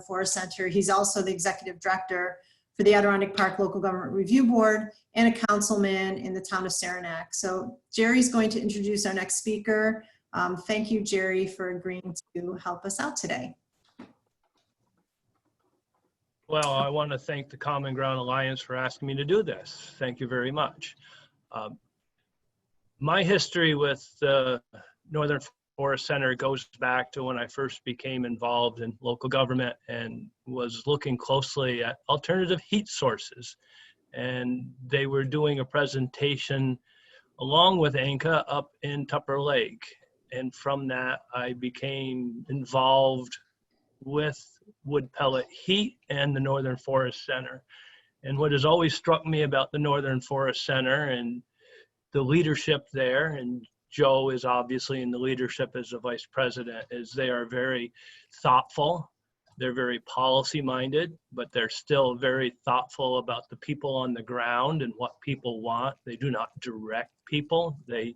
Forest Center. He's also the executive director for the Adirondack Park Local Government Review Board and a councilman in the town of Saranac. So Jerry's going to introduce our next speaker. Thank you, Jerry, for agreeing to help us out today. Well, I want to thank the Common Ground Alliance for asking me to do this. Thank you very much. My history with the Northern Forest Center goes back to when I first became involved in local government and was looking closely at alternative heat sources. And they were doing a presentation along with ANCA up in Tupper Lake. And from that, I became involved with wood pellet heat and the Northern Forest Center. And what has always struck me about the Northern Forest Center and the leadership there, and Joe is obviously in the leadership as the vice president, is they are very thoughtful. They're very policy minded, but they're still very thoughtful about the people on the ground and what people want. They do not direct people. They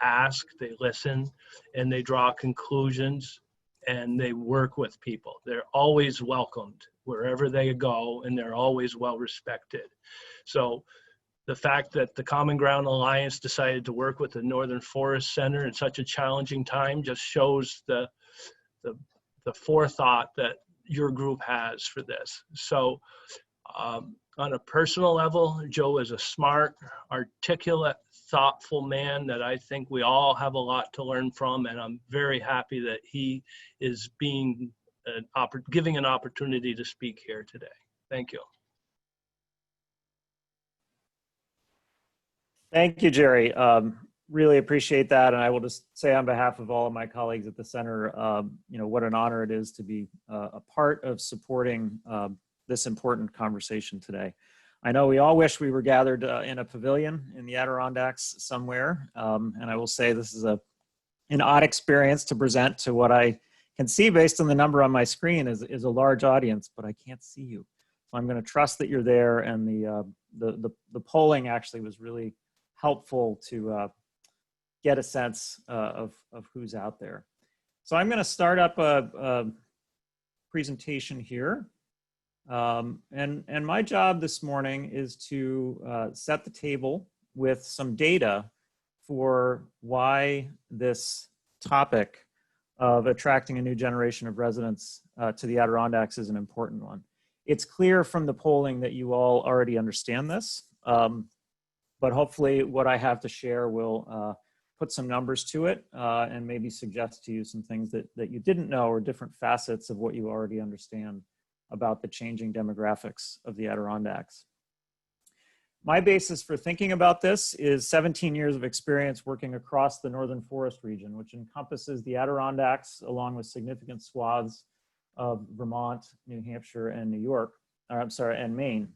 ask, they listen, and they draw conclusions, and they work with people. They're always welcomed wherever they go, and they're always well respected. So the fact that the Common Ground Alliance decided to work with the Northern Forest Center in such a challenging time just shows the forethought that your group has for this. So on a personal level, Joe is a smart, articulate, thoughtful man that I think we all have a lot to learn from, and I'm very happy that he is being giving an opportunity to speak here today. Thank you. Thank you, Jerry. Really appreciate that. And I will just say on behalf of all of my colleagues at the center, what an honor it is to be a part of supporting this important conversation today. I know we all wish we were gathered in a pavilion in the Adirondacks somewhere. And I will say this is an odd experience to present to what I can see based on the number on my screen is a large audience, but I can't see you. So I'm going to trust that you're there, and the polling actually was really helpful to get a sense of who's out there. So I'm going to start up a presentation here. And my job this morning is to set the table with some data for why this topic of attracting a new generation of residents to the Adirondacks is an important one. It's clear from the polling that you all already understand this. But hopefully what I have to share will put some numbers to it and maybe suggest to you some things that you didn't know, or different facets of what you already understand about the changing demographics of the Adirondacks. My basis for thinking about this is 17 years of experience working across the Northern Forest region, which encompasses the Adirondacks along with significant swaths of Vermont, New Hampshire, and and Maine.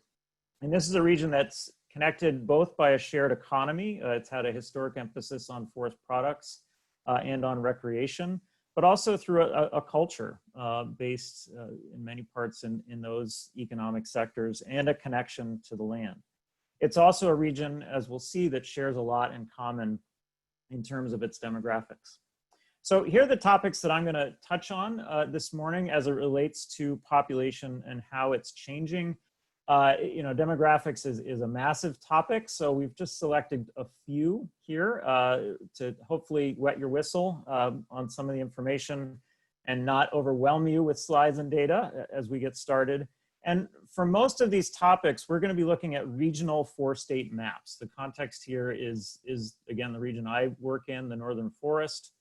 And this is a region that's connected both by a shared economy. It's had a historic emphasis on forest products and on recreation, but also through a culture based in many parts in those economic sectors, and a connection to the land. It's also a region, as we'll see, that shares a lot in common in terms of its demographics. So here are the topics that I'm going to touch on this morning as it relates to population and how it's changing. Demographics is a massive topic, so we've just selected a few here to hopefully wet your whistle on some of the information and not overwhelm you with slides and data as we get started. And for most of these topics, we're going to be looking at regional 4-state maps. The context here is again the region I work in, the Northern Forest,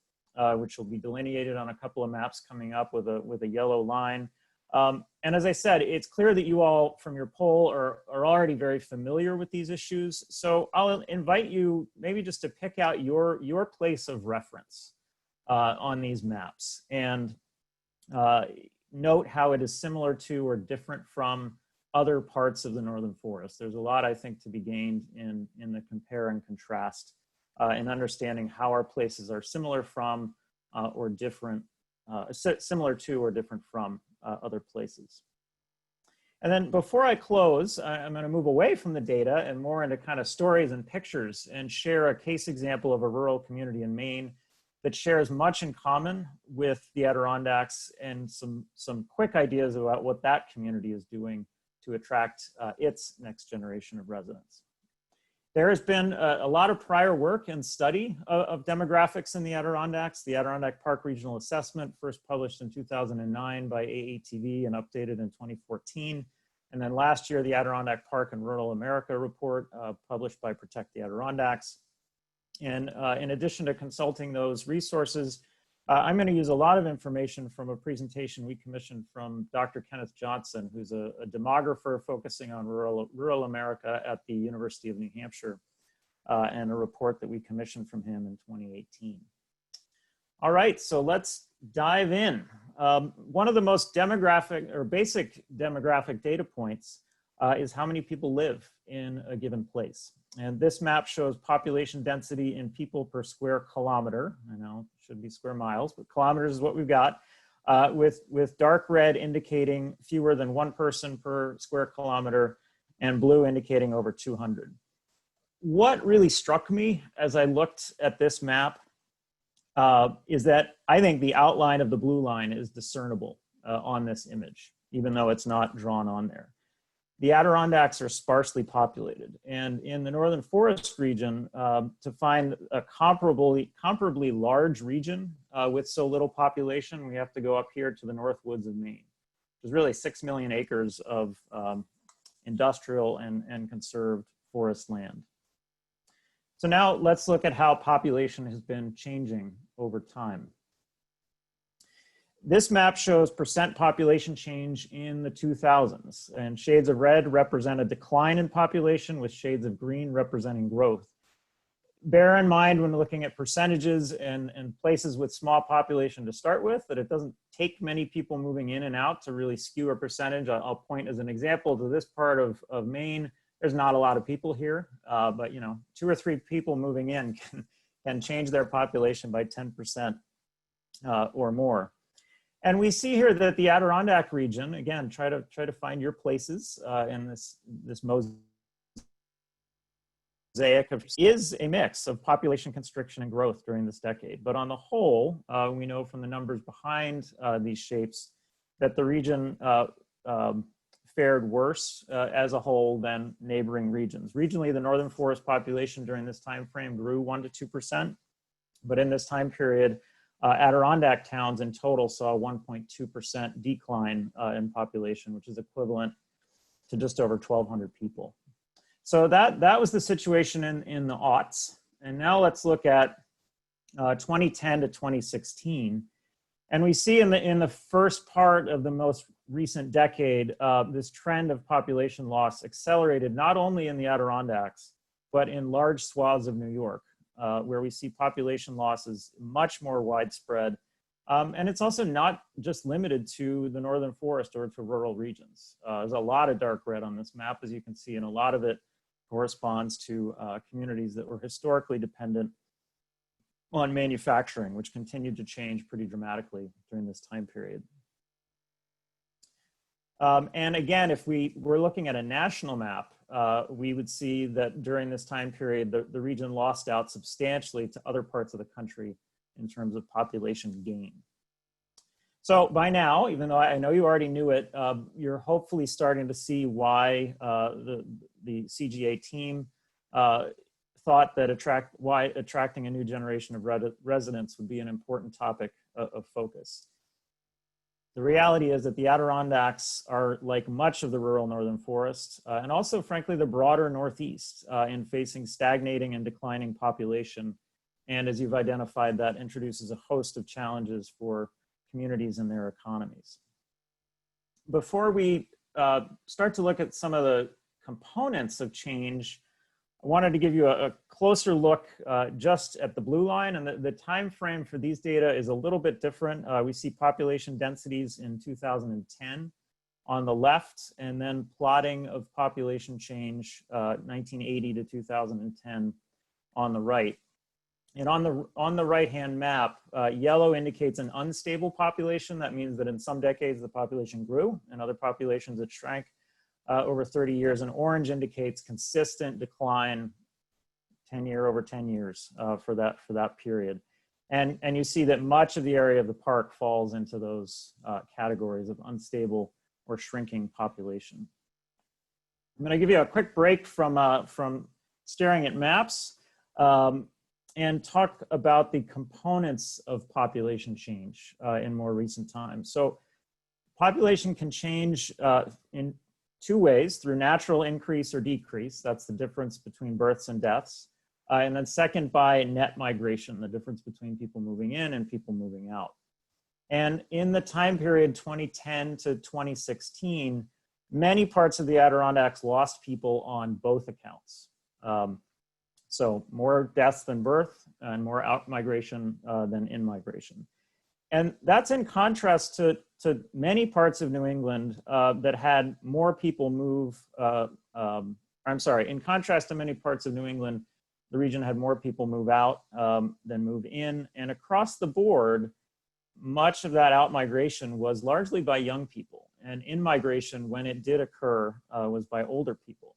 which will be delineated on a couple of maps coming up with a yellow line. And as I said, it's clear that you all from your poll are already very familiar with these issues. So I'll invite you maybe just to pick out your place of reference on these maps, and note how it is similar to or different from other parts of the Northern Forest. There's a lot, I think, to be gained in the compare and contrast in understanding how our places are similar from or different, similar to or different from other places. And then before I close, I'm going to move away from the data and more into kind of stories and pictures, and share a case example of a rural community in Maine that shares much in common with the Adirondacks and some quick ideas about what that community is doing to attract its next generation of residents. There has been a lot of prior work and study of demographics in the Adirondacks. The Adirondack Park Regional Assessment, first published in 2009 by AATV and updated in 2014. And then last year, the Adirondack Park and Rural America report, published by Protect the Adirondacks. And in addition to consulting those resources, I'm going to use a lot of information from a presentation we commissioned from Dr. Kenneth Johnson, who's a demographer focusing on rural America at the University of New Hampshire, and a report that we commissioned from him in 2018. All right, so let's dive in. One of the most demographic or basic demographic data points is how many people live in a given place. And this map shows population density in people per square kilometer. I know it should be square miles, but kilometers is what we've got, with dark red indicating fewer than one person per square kilometer and blue indicating over 200. What really struck me as I looked at this map is that I think the outline of the blue line is discernible on this image, even though it's not drawn on there. The Adirondacks are sparsely populated, and in the Northern Forest region, to find a comparably large region with so little population, we have to go up here to the North Woods of Maine. There's really 6 million acres of industrial and conserved forest land. So now let's look at how population has been changing over time. This map shows percent population change in the 2000s, and shades of red represent a decline in population with shades of green representing growth. Bear in mind when looking at percentages and places with small population to start with, that it doesn't take many people moving in and out to really skew a percentage. I'll point as an example to this part of Maine. There's not a lot of people here, but 2 or 3 people moving in can change their population by 10% or more. And we see here that the Adirondack region, again, try to find your places in this mosaic is a mix of population constriction and growth during this decade. But on the whole, we know from the numbers behind these shapes that the region fared worse as a whole than neighboring regions. Regionally, the Northern Forest population during this time frame grew 1% to 2%, but in this time period, Adirondack towns in total saw a 1.2% decline in population, which is equivalent to just over 1,200 people. So that was the situation in the aughts. And now let's look at 2010 to 2016. And we see in the first part of the most recent decade, this trend of population loss accelerated not only in the Adirondacks, but in large swaths of New York. Where we see population losses much more widespread. And it's also not just limited to the Northern Forest or to rural regions. There's a lot of dark red on this map, as you can see, and a lot of it corresponds to communities that were historically dependent on manufacturing, which continued to change pretty dramatically during this time period. And again, if we were looking at a national map, we would see that during this time period, the region lost out substantially to other parts of the country in terms of population gain. So by now, even though I know you already knew it, you're hopefully starting to see why the CGA team thought that attracting a new generation of residents would be an important topic of focus. The reality is that the Adirondacks are like much of the rural Northern Forest, and also, frankly, the broader Northeast in facing stagnating and declining population. And as you've identified, that introduces a host of challenges for communities and their economies. Before we start to look at some of the components of change, I wanted to give you a closer look just at the blue line, and the time frame for these data is a little bit different. We see population densities in 2010 on the left, and then plotting of population change 1980 to 2010 on the right. And on the right-hand map, yellow indicates an unstable population. That means that in some decades the population grew, and other populations it shrank over 30 years, and orange indicates consistent decline over 10 years for that period. And you see that much of the area of the park falls into those categories of unstable or shrinking population. I'm going to give you a quick break from staring at maps and talk about the components of population change in more recent times. So population can change in two ways, through natural increase or decrease. That's the difference between births and deaths. And then second, by net migration, the difference between people moving in and people moving out. And in the time period 2010 to 2016, many parts of the Adirondacks lost people on both accounts. So more deaths than birth and more out migration than in migration. And that's in contrast to many parts of New England that had more people move, in contrast to many parts of New England, the region had more people move out than move in. And across the board, much of that out migration was largely by young people. And in migration, when it did occur, was by older people.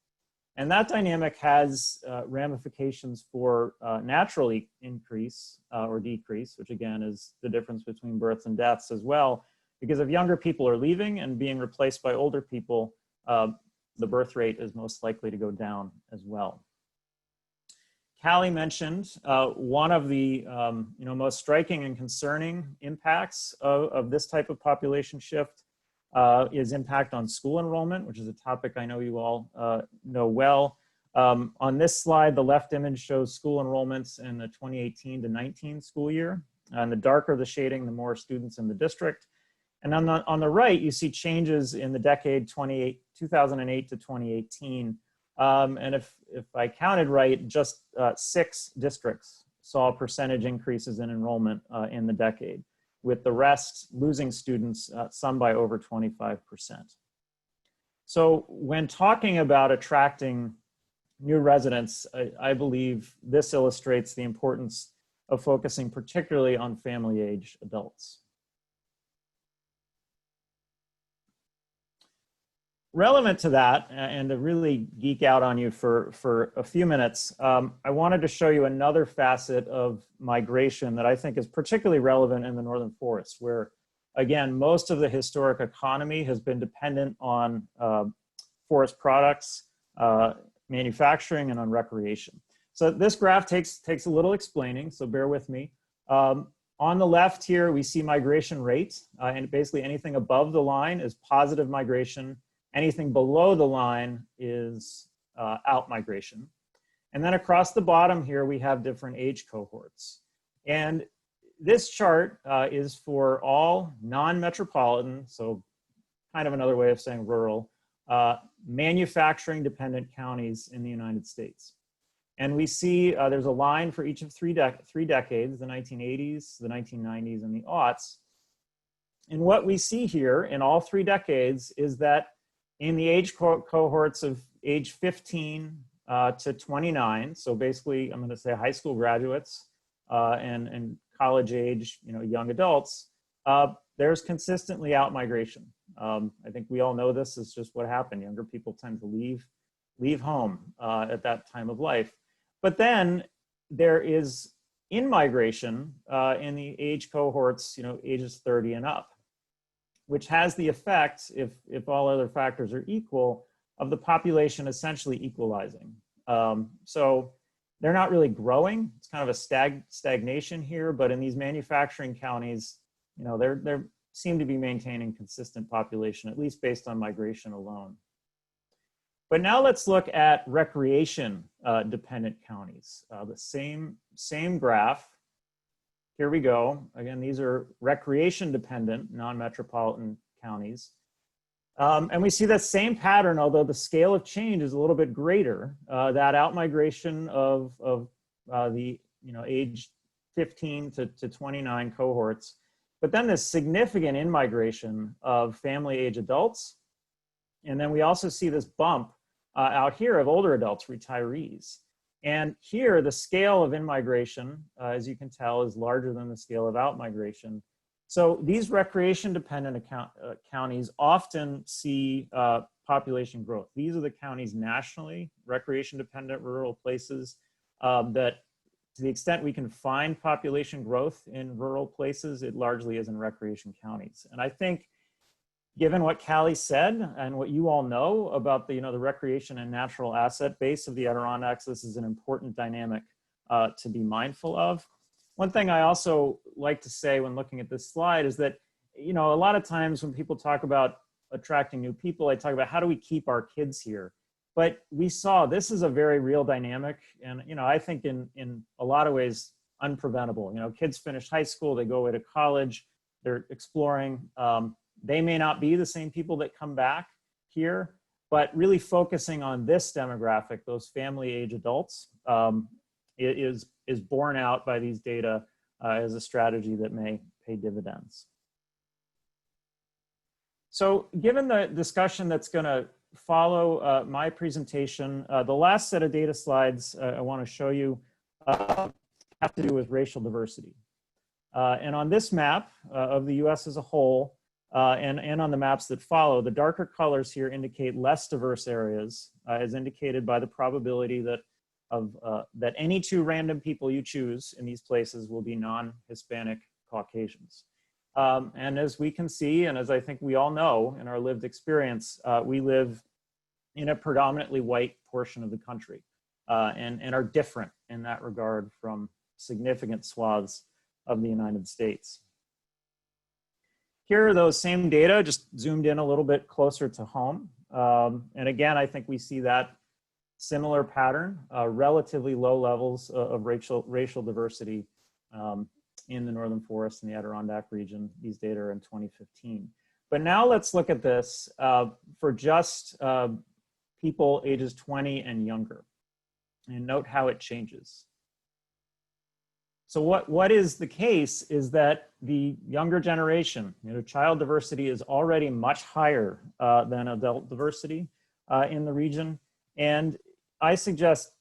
And that dynamic has ramifications for natural increase or decrease, which again is the difference between births and deaths as well. Because if younger people are leaving and being replaced by older people, the birth rate is most likely to go down as well. Callie mentioned one of the most striking and concerning impacts of this type of population shift is impact on school enrollment, which is a topic I know you all know well. On this slide, the left image shows school enrollments in the 2018 to 19 school year. And the darker the shading, the more students in the district. And on the right, you see changes in the decade 2008 to 2018. And if I counted right, just 6 districts saw percentage increases in enrollment in the decade, with the rest losing students, some by over 25%. So when talking about attracting new residents, I believe this illustrates the importance of focusing particularly on family-age adults. Relevant to that, and to really geek out on you for a few minutes, I wanted to show you another facet of migration that I think is particularly relevant in the Northern Forest, where, again, most of the historic economy has been dependent on forest products, manufacturing, and on recreation. So this graph takes a little explaining, so bear with me. On the left here, we see migration rate, and basically anything above the line is positive migration. Anything below the line is out migration. And then across the bottom here, we have different age cohorts. And this chart is for all non-metropolitan, so kind of another way of saying rural, manufacturing dependent counties in the United States. And we see there's a line for each of three decades, the 1980s, the 1990s, and the aughts. And what we see here in all 3 decades is that in the age cohorts of age 15 to 29, so basically I'm going to say high school graduates and college age, young adults, there's consistently out migration. I think we all know this is just what happened. Younger people tend to leave home at that time of life. But then there is in-migration in the age cohorts, ages 30 and up, which has the effect, if all other factors are equal, of the population essentially equalizing. So they're not really growing. It's kind of a stagnation here, but in these manufacturing counties, they seem to be maintaining consistent population, at least based on migration alone. But now let's look at recreation dependent counties. The same graph. Here we go. Again, these are recreation dependent, non-metropolitan counties. And we see that same pattern, although the scale of change is a little bit greater, that out-migration of the age 15 to 29 cohorts, but then this significant in-migration of family-age adults. And then we also see this bump out here of older adults, retirees. And here, the scale of in-migration, as you can tell, is larger than the scale of out-migration. So these recreation-dependent counties often see population growth. These are the counties nationally, recreation-dependent rural places, that to the extent we can find population growth in rural places, it largely is in recreation counties. And I think given what Callie said and what you all know about the, the recreation and natural asset base of the Adirondacks, this is an important dynamic to be mindful of. One thing I also like to say when looking at this slide is that, a lot of times when people talk about attracting new people, I talk about how do we keep our kids here? But we saw this is a very real dynamic, and I think in a lot of ways unpreventable. Kids finish high school, they go away to college, they're exploring. They may not be the same people that come back here, but really focusing on this demographic, those family age adults, is borne out by these data as a strategy that may pay dividends. So given the discussion that's going to follow my presentation, the last set of data slides I want to show you have to do with racial diversity. And on this map of the US as a whole, and on the maps that follow, the darker colors here indicate less diverse areas, as indicated by the probability that that any two random people you choose in these places will be non-Hispanic Caucasians. And as we can see, and as I think we all know in our lived experience, we live in a predominantly white portion of the country and are different in that regard from significant swaths of the United States. Here are those same data, just zoomed in a little bit closer to home. And again, I think we see that similar pattern, relatively low levels of racial diversity in the Northern Forest and the Adirondack region. These data are in 2015. But now let's look at this for just people ages 20 and younger, and note how it changes. So what is the case is that the younger generation, child diversity is already much higher than adult diversity in the region. And I suggest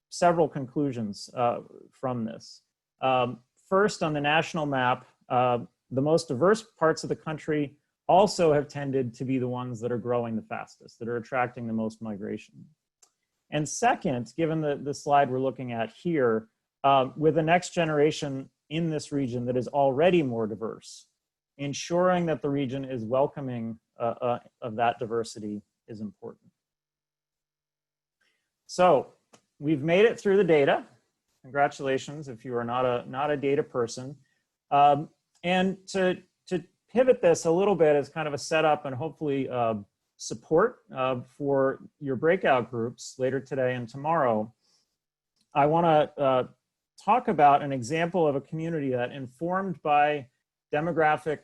several conclusions from this. First, on the national map, the most diverse parts of the country also have tended to be the ones that are growing the fastest, that are attracting the most migration. And second, given the slide we're looking at here, with the next generation in this region that is already more diverse, ensuring that the region is welcoming of that diversity is important. So we've made it through the data. Congratulations if you are not a data person. And to pivot this a little bit as kind of a setup and hopefully support for your breakout groups later today and tomorrow, I want to talk about an example of a community that, informed by demographic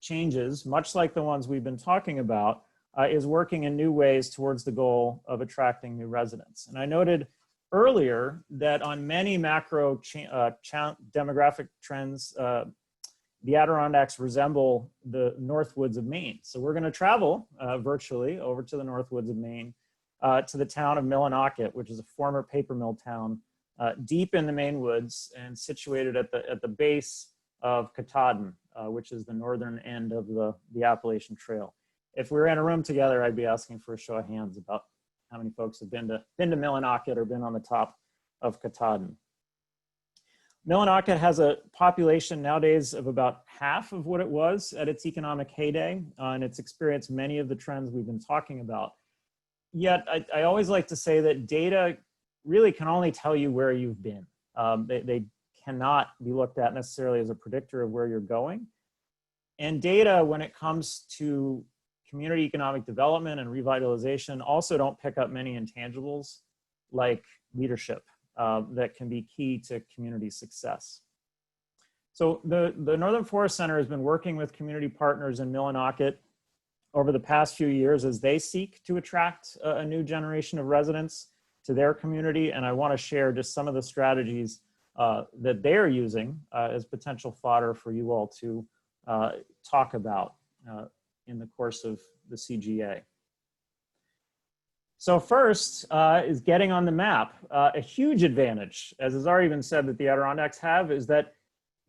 changes, much like the ones we've been talking about, is working in new ways towards the goal of attracting new residents. And I noted earlier that on many macro demographic trends, the Adirondacks resemble the Northwoods of Maine. So we're going to travel virtually over to the Northwoods of Maine, to the town of Millinocket, which is a former paper mill town deep in the Maine woods and situated at the base of Katahdin, which is the northern end of the Appalachian Trail. If we were in a room together, I'd be asking for a show of hands about how many folks have been to Millinocket or been on the top of Katahdin. Millinocket has a population nowadays of about half of what it was at its economic heyday, and it's experienced many of the trends we've been talking about. Yet, I always like to say that data really can only tell you where you've been. They cannot be looked at necessarily as a predictor of where you're going. And data, when it comes to community economic development and revitalization, also don't pick up many intangibles like leadership that can be key to community success. So the Northern Forest Center has been working with community partners in Millinocket over the past few years as they seek to attract a new generation of residents to their community. And I want to share just some of the strategies that they're using as potential fodder for you all to talk about in the course of the CGA. So first is getting on the map. A huge advantage, as has already been said, that the Adirondacks have is that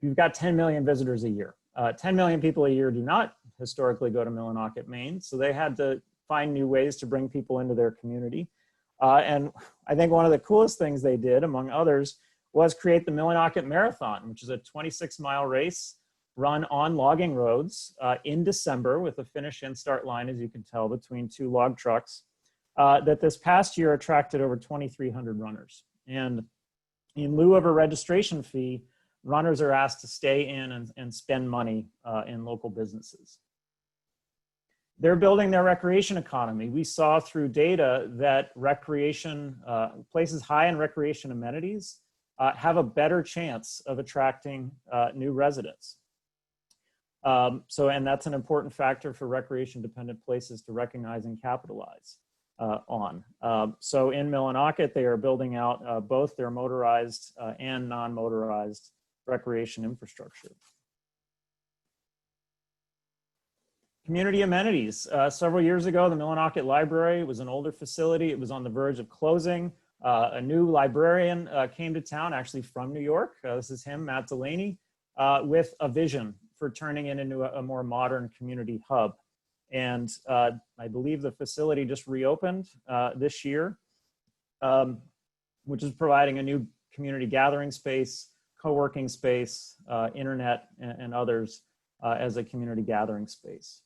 you've got 10 million visitors a year. 10 million people a year do not historically go to Millinocket, Maine, so they had to find new ways to bring people into their community. And I think one of the coolest things they did, among others, was create the Millinocket Marathon, which is a 26-mile race run on logging roads in December with a finish and start line, as you can tell, between two log trucks, that this past year attracted over 2,300 runners. And in lieu of a registration fee, runners are asked to stay in and spend money in local businesses. They're building their recreation economy. We saw through data that recreation, places high in recreation amenities have a better chance of attracting new residents. And that's an important factor for recreation-dependent places to recognize and capitalize on. So in Millinocket, they are building out both their motorized and non-motorized recreation infrastructure. Community amenities. Several years ago, the Millinocket Library was an older facility. It was on the verge of closing. A new librarian came to town, actually from New York. This is him, Matt Delaney, with a vision for turning it into a more modern community hub. And I believe the facility just reopened this year, which is providing a new community gathering space, co-working space, internet, and others as a community gathering space.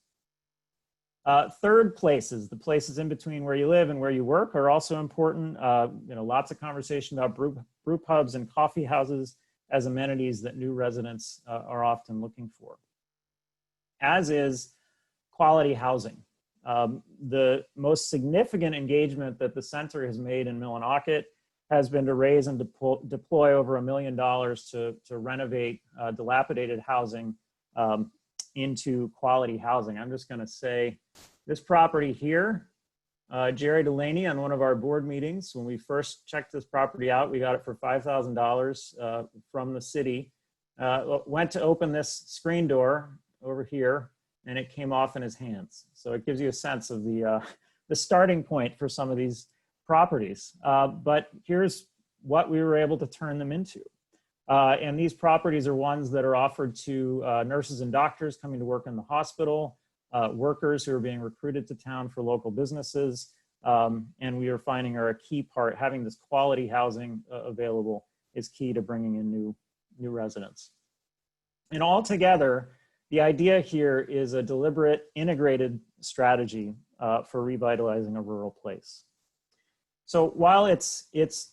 Third places, the places in between where you live and where you work, are also important. Lots of conversation about brew pubs and coffee houses as amenities that new residents are often looking for, as is quality housing. The most significant engagement that the center has made in Millinocket has been to raise and deploy over $1 million to renovate dilapidated housing into quality housing. I'm just going to say this property here, Jerry Delaney, on one of our board meetings, when we first checked this property out, we got it for $5,000 from the city. Went to open this screen door over here, and it came off in his hands. So it gives you a sense of the starting point for some of these properties. But here's what we were able to turn them into. And these properties are ones that are offered to nurses and doctors coming to work in the hospital, workers who are being recruited to town for local businesses. And we are finding are a key part, having this quality housing available is key to bringing in new residents. And altogether, the idea here is a deliberate, integrated strategy for revitalizing a rural place. So while it's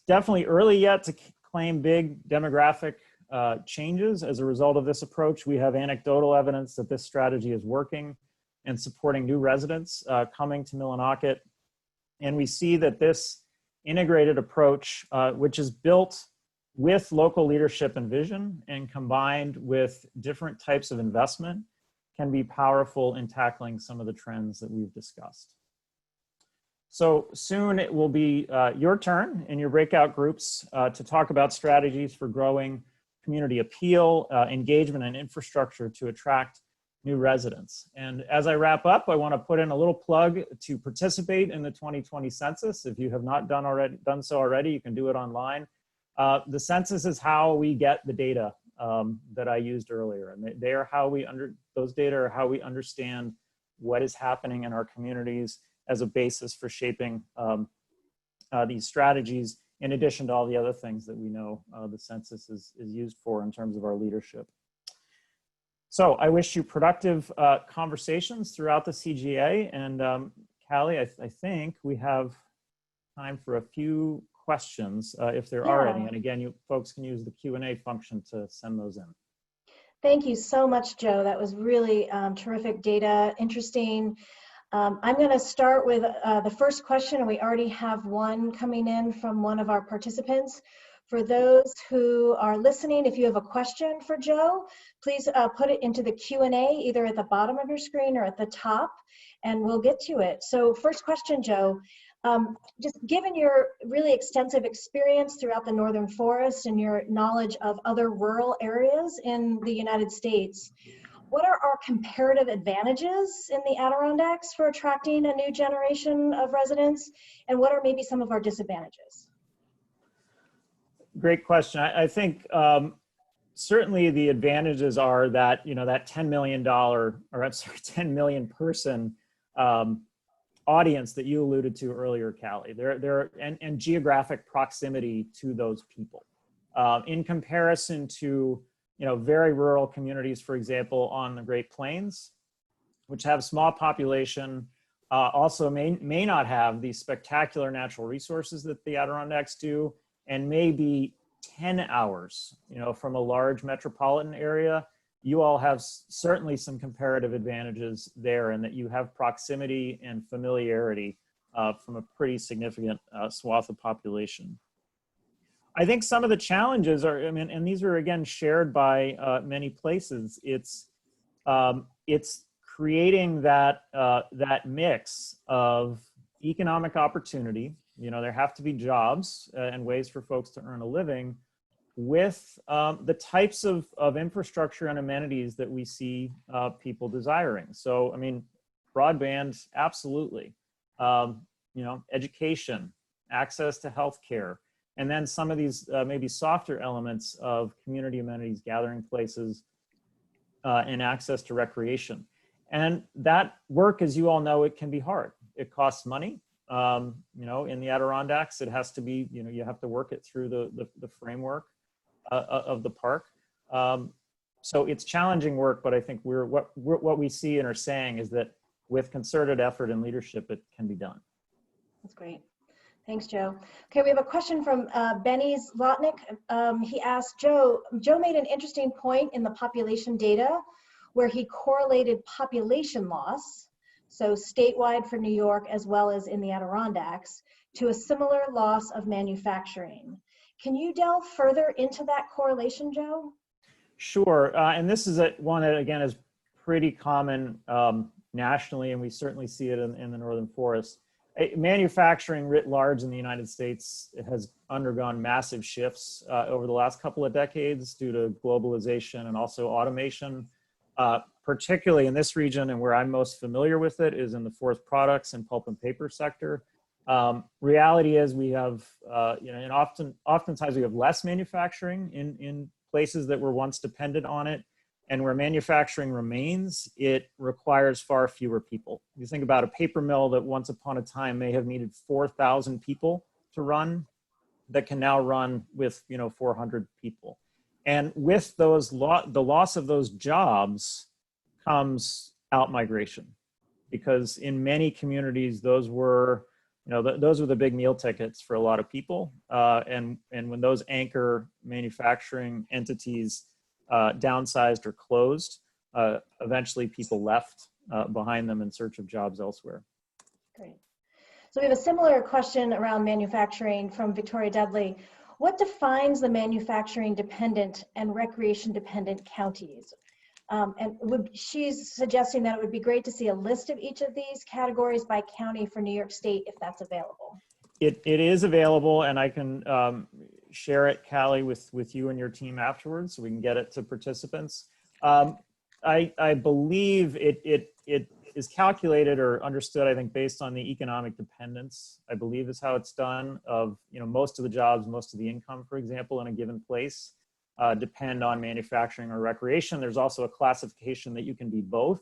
definitely early yet to claim big demographic changes as a result of this approach, we have anecdotal evidence that this strategy is working and supporting new residents coming to Millinocket. And we see that this integrated approach, which is built with local leadership and vision and combined with different types of investment, can be powerful in tackling some of the trends that we've discussed. So soon it will be your turn in your breakout groups to talk about strategies for growing community appeal, engagement, and infrastructure to attract new residents. And as I wrap up, I want to put in a little plug to participate in the 2020 census. If you have not done so already, you can do it online. The census is how we get the data that I used earlier, and they are how those data are how we understand what is happening in our communities as a basis for shaping these strategies, in addition to all the other things that we know the census is used for in terms of our leadership. So I wish you productive conversations throughout the CGA, and Callie, I think we have time for a few questions if there are any. And again, you folks can use the Q&A function to send those in. Thank you so much, Joe. That was really terrific data, interesting. I'm going to start with the first question, and we already have one coming in from one of our participants. For those who are listening, if you have a question for Joe, please put it into the Q&A, either at the bottom of your screen or at the top, and we'll get to it. So first question, Joe. Just given your really extensive experience throughout the Northern Forest and your knowledge of other rural areas in the United States, what are our comparative advantages in the Adirondacks for attracting a new generation of residents? And what are maybe some of our disadvantages? Great question. I think certainly the advantages are that, that $10 million person audience that you alluded to earlier, Callie, and geographic proximity to those people. in comparison to, very rural communities, for example, on the Great Plains, which have small population, also may not have these spectacular natural resources that the Adirondacks do, and may be 10 hours, from a large metropolitan area. You all have certainly some comparative advantages there, in that you have proximity and familiarity from a pretty significant swath of population. I think some of the challenges are, and these are again shared by many places. It's creating that mix of economic opportunity. There have to be jobs and ways for folks to earn a living, with the types of infrastructure and amenities that we see people desiring. So, broadband, absolutely. Education, access to healthcare, and then some of these maybe softer elements of community amenities, gathering places, and access to recreation. And that work, as you all know, it can be hard. It costs money. In the Adirondacks, it has to be, you have to work it through the framework of the park. So it's challenging work, but I think what we see and are saying is that with concerted effort and leadership, it can be done. That's great. Thanks, Joe. Okay, we have a question from Benny Zlotnick. He asked, Joe made an interesting point in the population data where he correlated population loss, so statewide for New York as well as in the Adirondacks, to a similar loss of manufacturing. Can you delve further into that correlation, Joe? Sure, and this is one that, again, is pretty common nationally, and we certainly see it in the Northern Forest. Manufacturing writ large in the United States has undergone massive shifts over the last couple of decades due to globalization and also automation, particularly in this region, and where I'm most familiar with it is in the forest products and pulp and paper sector. Reality is we have, and oftentimes we have less manufacturing in places that were once dependent on it. And where manufacturing remains, it requires far fewer people. You think about a paper mill that once upon a time may have needed 4,000 people to run, that can now run with 400 people. And with the loss of those jobs comes out-migration, because in many communities those were the big meal tickets for a lot of people. And when those anchor manufacturing entities downsized or closed, eventually people left behind them in search of jobs elsewhere. Great. So we have a similar question around manufacturing from Victoria Dudley. What defines the manufacturing dependent and recreation dependent counties? She's suggesting that it would be great to see a list of each of these categories by county for New York State, if that's available. It is available, and I can share it, Callie, with you and your team afterwards, so we can get it to participants. I believe it is calculated or understood, I think, based on the economic dependence, I believe is how it's done, of most of the jobs, most of the income, for example, in a given place depend on manufacturing or recreation. There's also a classification that you can be both.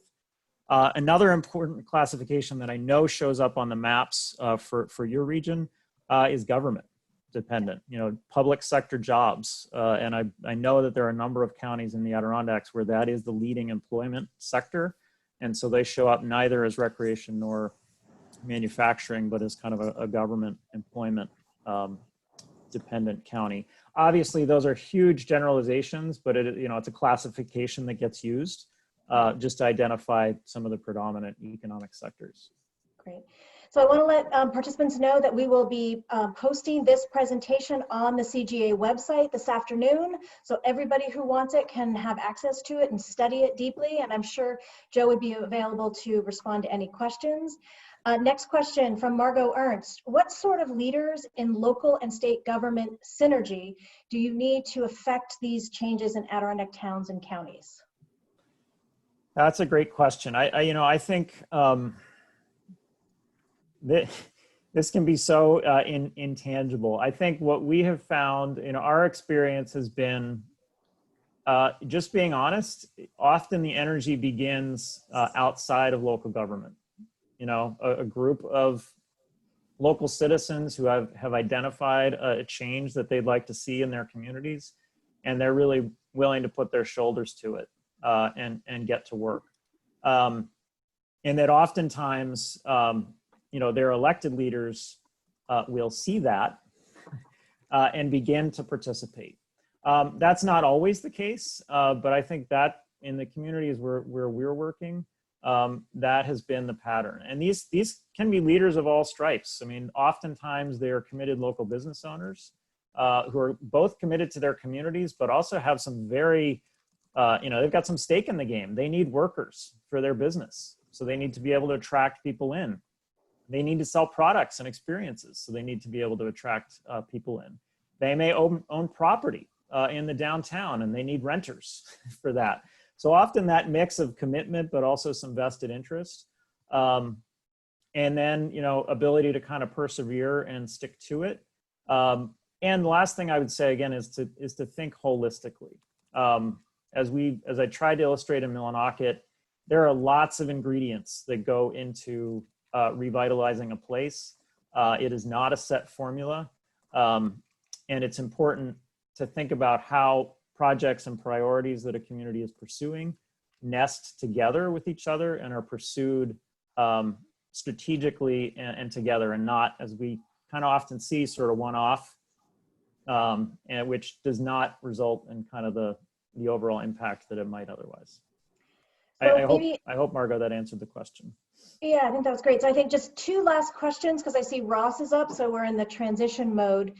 Another important classification that I know shows up on the maps for your region is government dependent, public sector jobs. And I know that there are a number of counties in the Adirondacks where that is the leading employment sector. And so they show up neither as recreation nor manufacturing, but as kind of a government employment dependent county. Obviously, those are huge generalizations, but it's a classification that gets used just to identify some of the predominant economic sectors. Great. So I want to let participants know that we will be posting this presentation on the CGA website this afternoon. So everybody who wants it can have access to it and study it deeply. And I'm sure Joe would be available to respond to any questions. Next question from Margot Ernst. What sort of leaders in local and state government synergy do you need to affect these changes in Adirondack towns and counties? That's a great question. I think this can be so intangible. I think what we have found in our experience has been just being honest. Often the energy begins outside of local government. A group of local citizens who have identified a change that they'd like to see in their communities, and they're really willing to put their shoulders to it and get to work. And that oftentimes, their elected leaders will see that and begin to participate. That's not always the case, but I think that in the communities where we're working, that has been the pattern. And these can be leaders of all stripes. I mean, oftentimes they're committed local business owners who are both committed to their communities, but also have some very, they've got some stake in the game. They need workers for their business. So they need to be able to attract people in. They need to sell products and experiences. So they need to be able to attract people in. They may own property in the downtown, and they need renters for that. So often that mix of commitment, but also some vested interest, and then, ability to kind of persevere and stick to it. And the last thing I would say again is to think holistically. As I tried to illustrate in Millinocket, there are lots of ingredients that go into revitalizing a place. It is not a set formula, and it's important to think about how projects and priorities that a community is pursuing nest together with each other and are pursued strategically and together, and not, as we kind of often see, sort of one-off, and which does not result in kind of the overall impact that it might otherwise. So I hope, Margot, that answered the question. Yeah, I think that was great. So I think just two last questions, because I see Ross is up, so we're in the transition mode.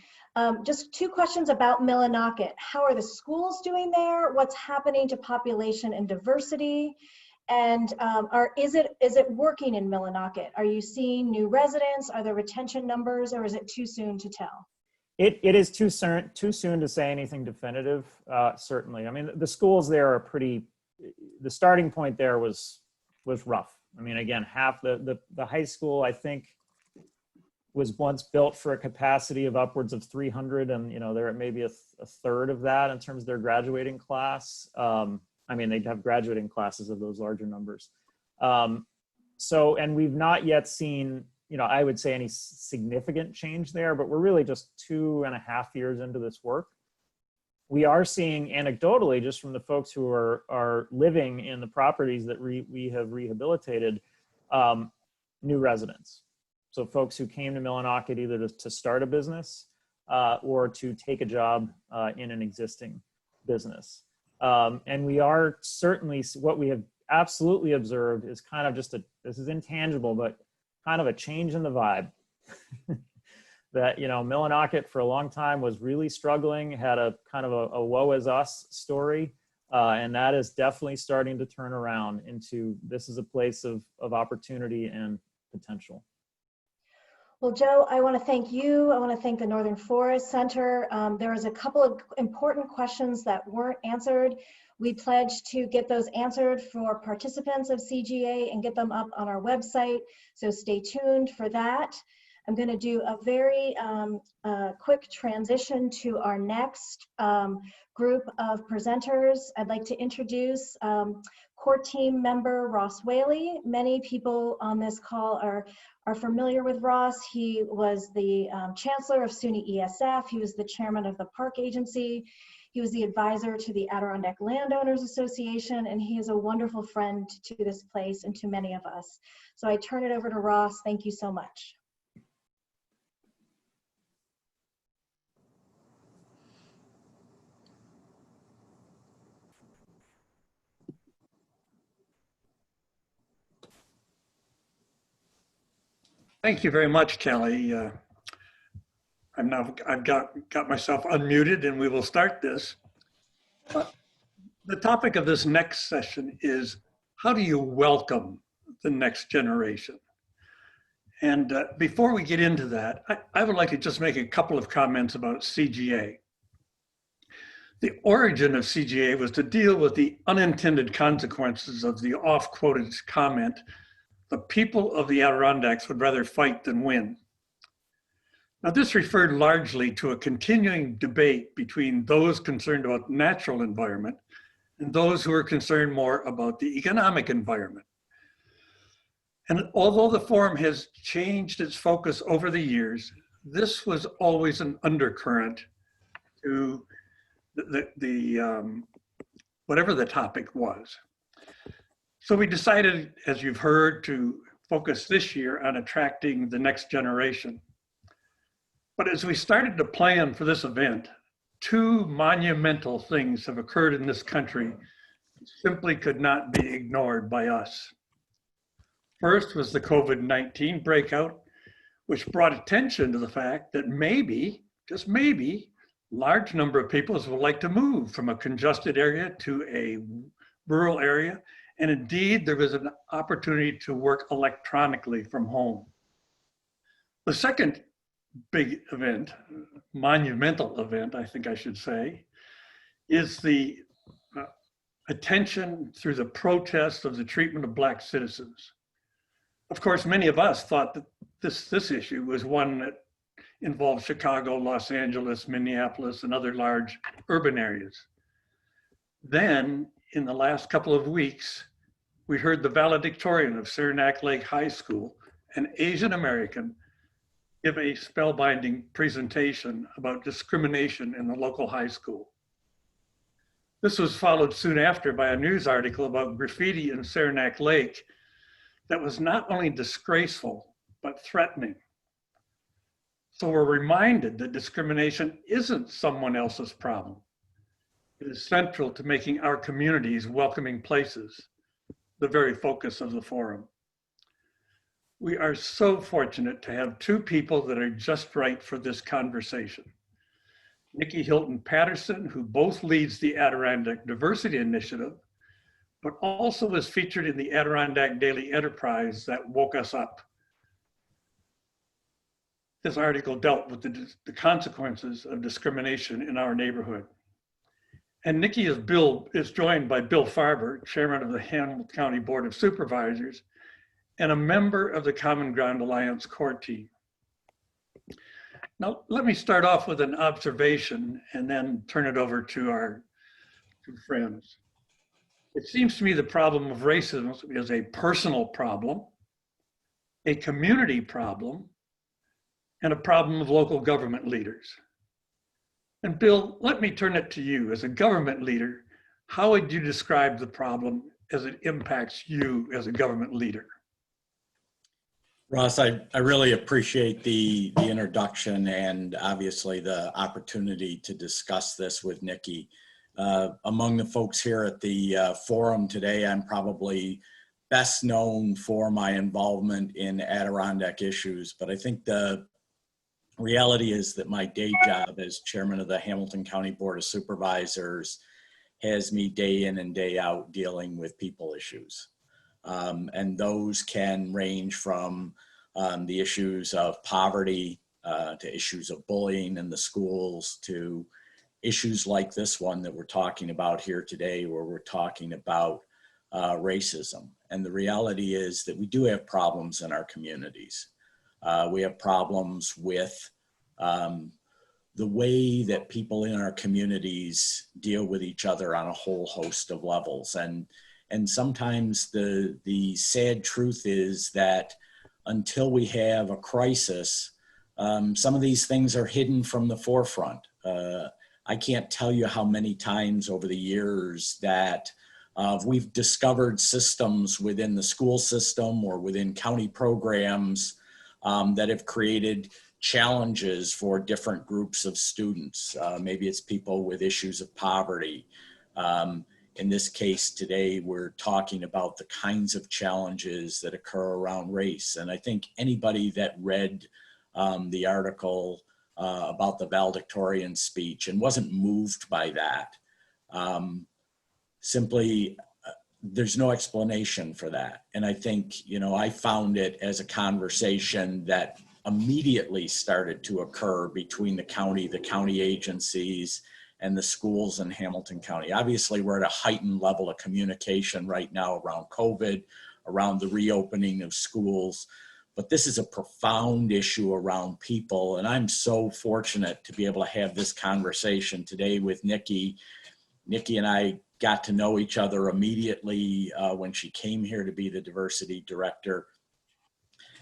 Just two questions about Millinocket. How are the schools doing there? What's happening to population and diversity? And is it working in Millinocket? Are you seeing new residents? Are there retention numbers, or is it too soon to tell? It is too soon to say anything definitive, certainly. I mean, the schools there are the starting point there was rough. I mean, again, half the high school, I think, was once built for a capacity of upwards of 300, and they're at maybe a third of that in terms of their graduating class. I mean, they'd have graduating classes of those larger numbers. And we've not yet seen, I would say, any significant change there, but we're really just 2.5 years into this work. We are seeing anecdotally, just from the folks who are living in the properties that we have rehabilitated, new residents. So folks who came to Millinocket either to start a business or to take a job in an existing business. And we are certainly, what we have absolutely observed is kind of just this is intangible, but kind of a change in the vibe. That, Millinocket for a long time was really struggling, had a kind of a woe is us story. And that is definitely starting to turn around into, this is a place of opportunity and potential. Well, Joe, I want to thank you. I want to thank the Northern Forest Center. There was a couple of important questions that weren't answered. We pledged to get those answered for participants of CGA and get them up on our website. So stay tuned for that. I'm going to do a very quick transition to our next group of presenters. I'd like to introduce Core Team member Ross Whaley. Many people on this call are familiar with Ross. He was the chancellor of SUNY ESF. He was the chairman of the Park Agency. He was the advisor to the Adirondack Landowners Association, and he is a wonderful friend to this place and to many of us. So I turn it over to Ross. Thank you so much. Thank you very much, Kelly. I've got myself unmuted, and we will start this. The topic of this next session is, how do you welcome the next generation? And before we get into that, I would like to just make a couple of comments about CGA. The origin of CGA was to deal with the unintended consequences of the oft-quoted comment, "The people of the Adirondacks would rather fight than win." Now, this referred largely to a continuing debate between those concerned about natural environment and those who are concerned more about the economic environment. And although the forum has changed its focus over the years, this was always an undercurrent to whatever the topic was. So we decided, as you've heard, to focus this year on attracting the next generation. But as we started to plan for this event, two monumental things have occurred in this country that simply could not be ignored by us. First was the COVID-19 breakout, which brought attention to the fact that maybe, just maybe, large number of people would like to move from a congested area to a rural area. And indeed, there was an opportunity to work electronically from home. The second big event, monumental event, I think I should say, is the attention through the protests of the treatment of Black citizens. Of course, many of us thought that this issue was one that involved Chicago, Los Angeles, Minneapolis, and other large urban areas. Then, in the last couple of weeks, we heard the valedictorian of Saranac Lake High School, an Asian American, give a spellbinding presentation about discrimination in the local high school. This was followed soon after by a news article about graffiti in Saranac Lake that was not only disgraceful, but threatening. So we're reminded that discrimination isn't someone else's problem. It is central to making our communities welcoming places, the very focus of the forum. We are so fortunate to have two people that are just right for this conversation. Nicky Hylton-Patterson, who both leads the Adirondack Diversity Initiative, but also was featured in the Adirondack Daily Enterprise that woke us up. This article dealt with the consequences of discrimination in our neighborhood. And Nikki is joined by Bill Farber, chairman of the Hamilton County Board of Supervisors, and a member of the Common Ground Alliance Core Team. Now, let me start off with an observation and then turn it over to our two friends. It seems to me the problem of racism is a personal problem, a community problem, and a problem of local government leaders. And Bill, let me turn it to you. As a government leader, how would you describe the problem as it impacts you as a government leader? Ross, I really appreciate the introduction and obviously the opportunity to discuss this with Nikki. Among the folks here at the forum today, I'm probably best known for my involvement in Adirondack issues, but I think the reality is that my day job as chairman of the Hamilton County Board of Supervisors has me day in and day out dealing with people issues. And those can range from the issues of poverty to issues of bullying in the schools to issues like this one that we're talking about here today, where we're talking about racism. And the reality is that we do have problems in our communities. We have problems with the way that people in our communities deal with each other on a whole host of levels. And sometimes the sad truth is that until we have a crisis, some of these things are hidden from the forefront. I can't tell you how many times over the years that we've discovered systems within the school system or within county programs that have created challenges for different groups of students. Maybe it's people with issues of poverty. In this case today, we're talking about the kinds of challenges that occur around race. And I think anybody that read the article about the valedictorian speech and wasn't moved by that, simply there's no explanation for that. And I think, you know, I found it as a conversation that immediately started to occur between the county agencies and the schools in Hamilton County. Obviously, we're at a heightened level of communication right now around COVID, around the reopening of schools, but this is a profound issue around people. And I'm so fortunate to be able to have this conversation today with Nikki. Nikki and I got to know each other immediately when she came here to be the diversity director.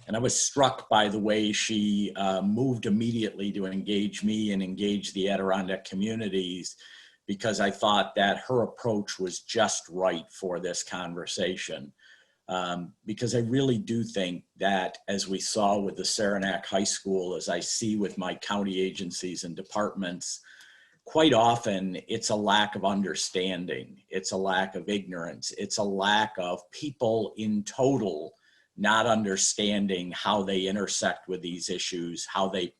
And I was struck by the way she moved immediately to engage me and engage the Adirondack communities, because I thought that her approach was just right for this conversation. Because I really do think that, as we saw with the Saranac High School, as I see with my county agencies and departments, quite often it's a lack of understanding, it's a lack of ignorance, it's a lack of people in total not understanding how they intersect with these issues, how they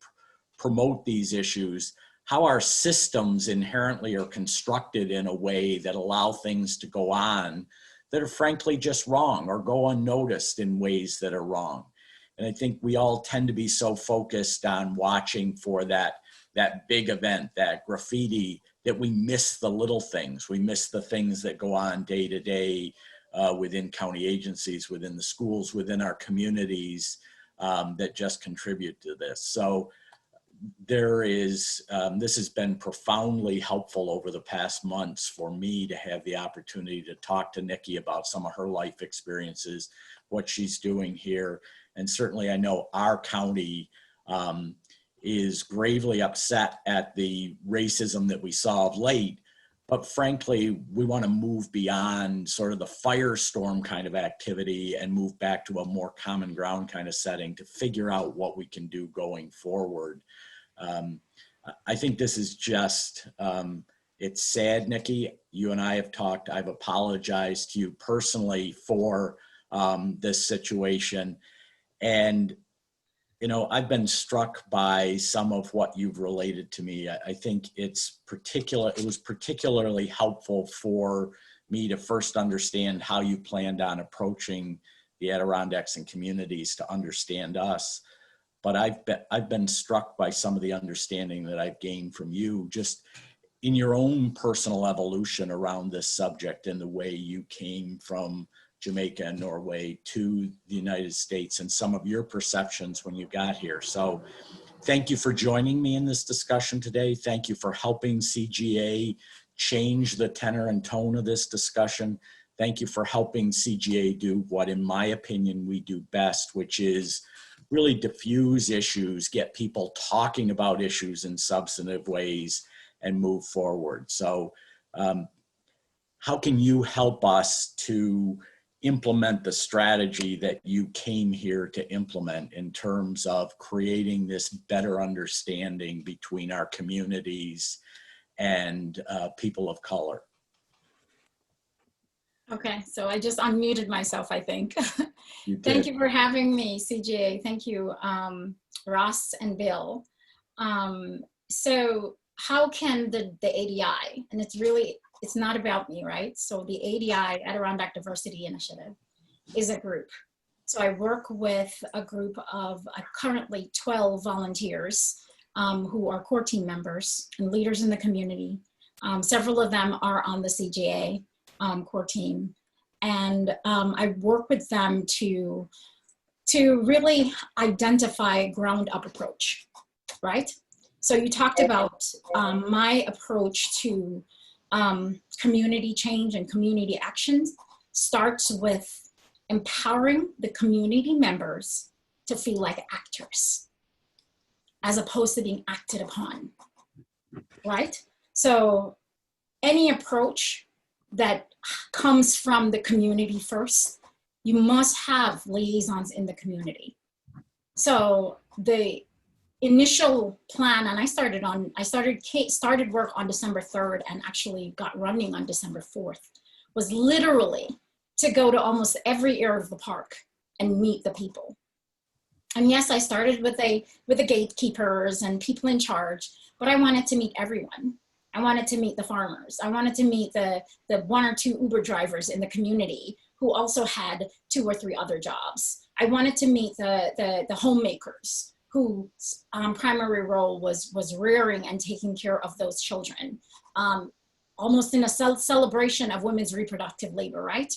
promote these issues, how our systems inherently are constructed in a way that allow things to go on that are frankly just wrong, or go unnoticed in ways that are wrong. And I think we all tend to be so focused on watching for that big event, that graffiti, that we miss the little things. We miss the things that go on day to day within county agencies, within the schools, within our communities that just contribute to this. So there is, this has been profoundly helpful over the past months for me to have the opportunity to talk to Nikki about some of her life experiences, what she's doing here. And certainly I know our county is gravely upset at the racism that we saw of late. But frankly, we want to move beyond sort of the firestorm kind of activity and move back to a more common ground kind of setting to figure out what we can do going forward. I think this is just, it's sad, Nikki. You and I have talked. I've apologized to you personally for this situation. And you know, I've been struck by some of what you've related to me. I think it was particularly helpful for me to first understand how you planned on approaching the Adirondacks and communities to understand us. But I've been struck by some of the understanding that I've gained from you just in your own personal evolution around this subject, and the way you came from Jamaica and Norway to the United States, and some of your perceptions when you got here. So thank you for joining me in this discussion today. Thank you for helping CGA change the tenor and tone of this discussion. Thank you for helping CGA do what, in my opinion, we do best, which is really diffuse issues, get people talking about issues in substantive ways, and move forward. So how can you help us to implement the strategy that you came here to implement in terms of creating this better understanding between our communities and people of color? Okay, so I just unmuted myself, I think. You Thank did. you for having me, CGA. Thank you, Ross and Bill. So how can the ADI, and it's not about me, right? So the ADI, Adirondack Diversity Initiative, is a group. So I work with a group of currently 12 volunteers who are core team members and leaders in the community. Several of them are on the CGA core team. And I work with them to really identify a ground up approach, right? So you talked about my approach to community change and community actions starts with empowering the community members to feel like actors as opposed to being acted upon, right? So any approach that comes from the community first, you must have liaisons in the community. So the initial plan, and I started work on December 3rd and actually got running on December 4th, was literally to go to almost every area of the park and meet the people. And yes, I started with the gatekeepers and people in charge, but I wanted to meet everyone. I wanted to meet the farmers. I wanted to meet the 1 or 2 Uber drivers in the community who also had 2 or 3 other jobs. I wanted to meet the homemakers whose primary role was rearing and taking care of those children, almost in a celebration of women's reproductive labor, right?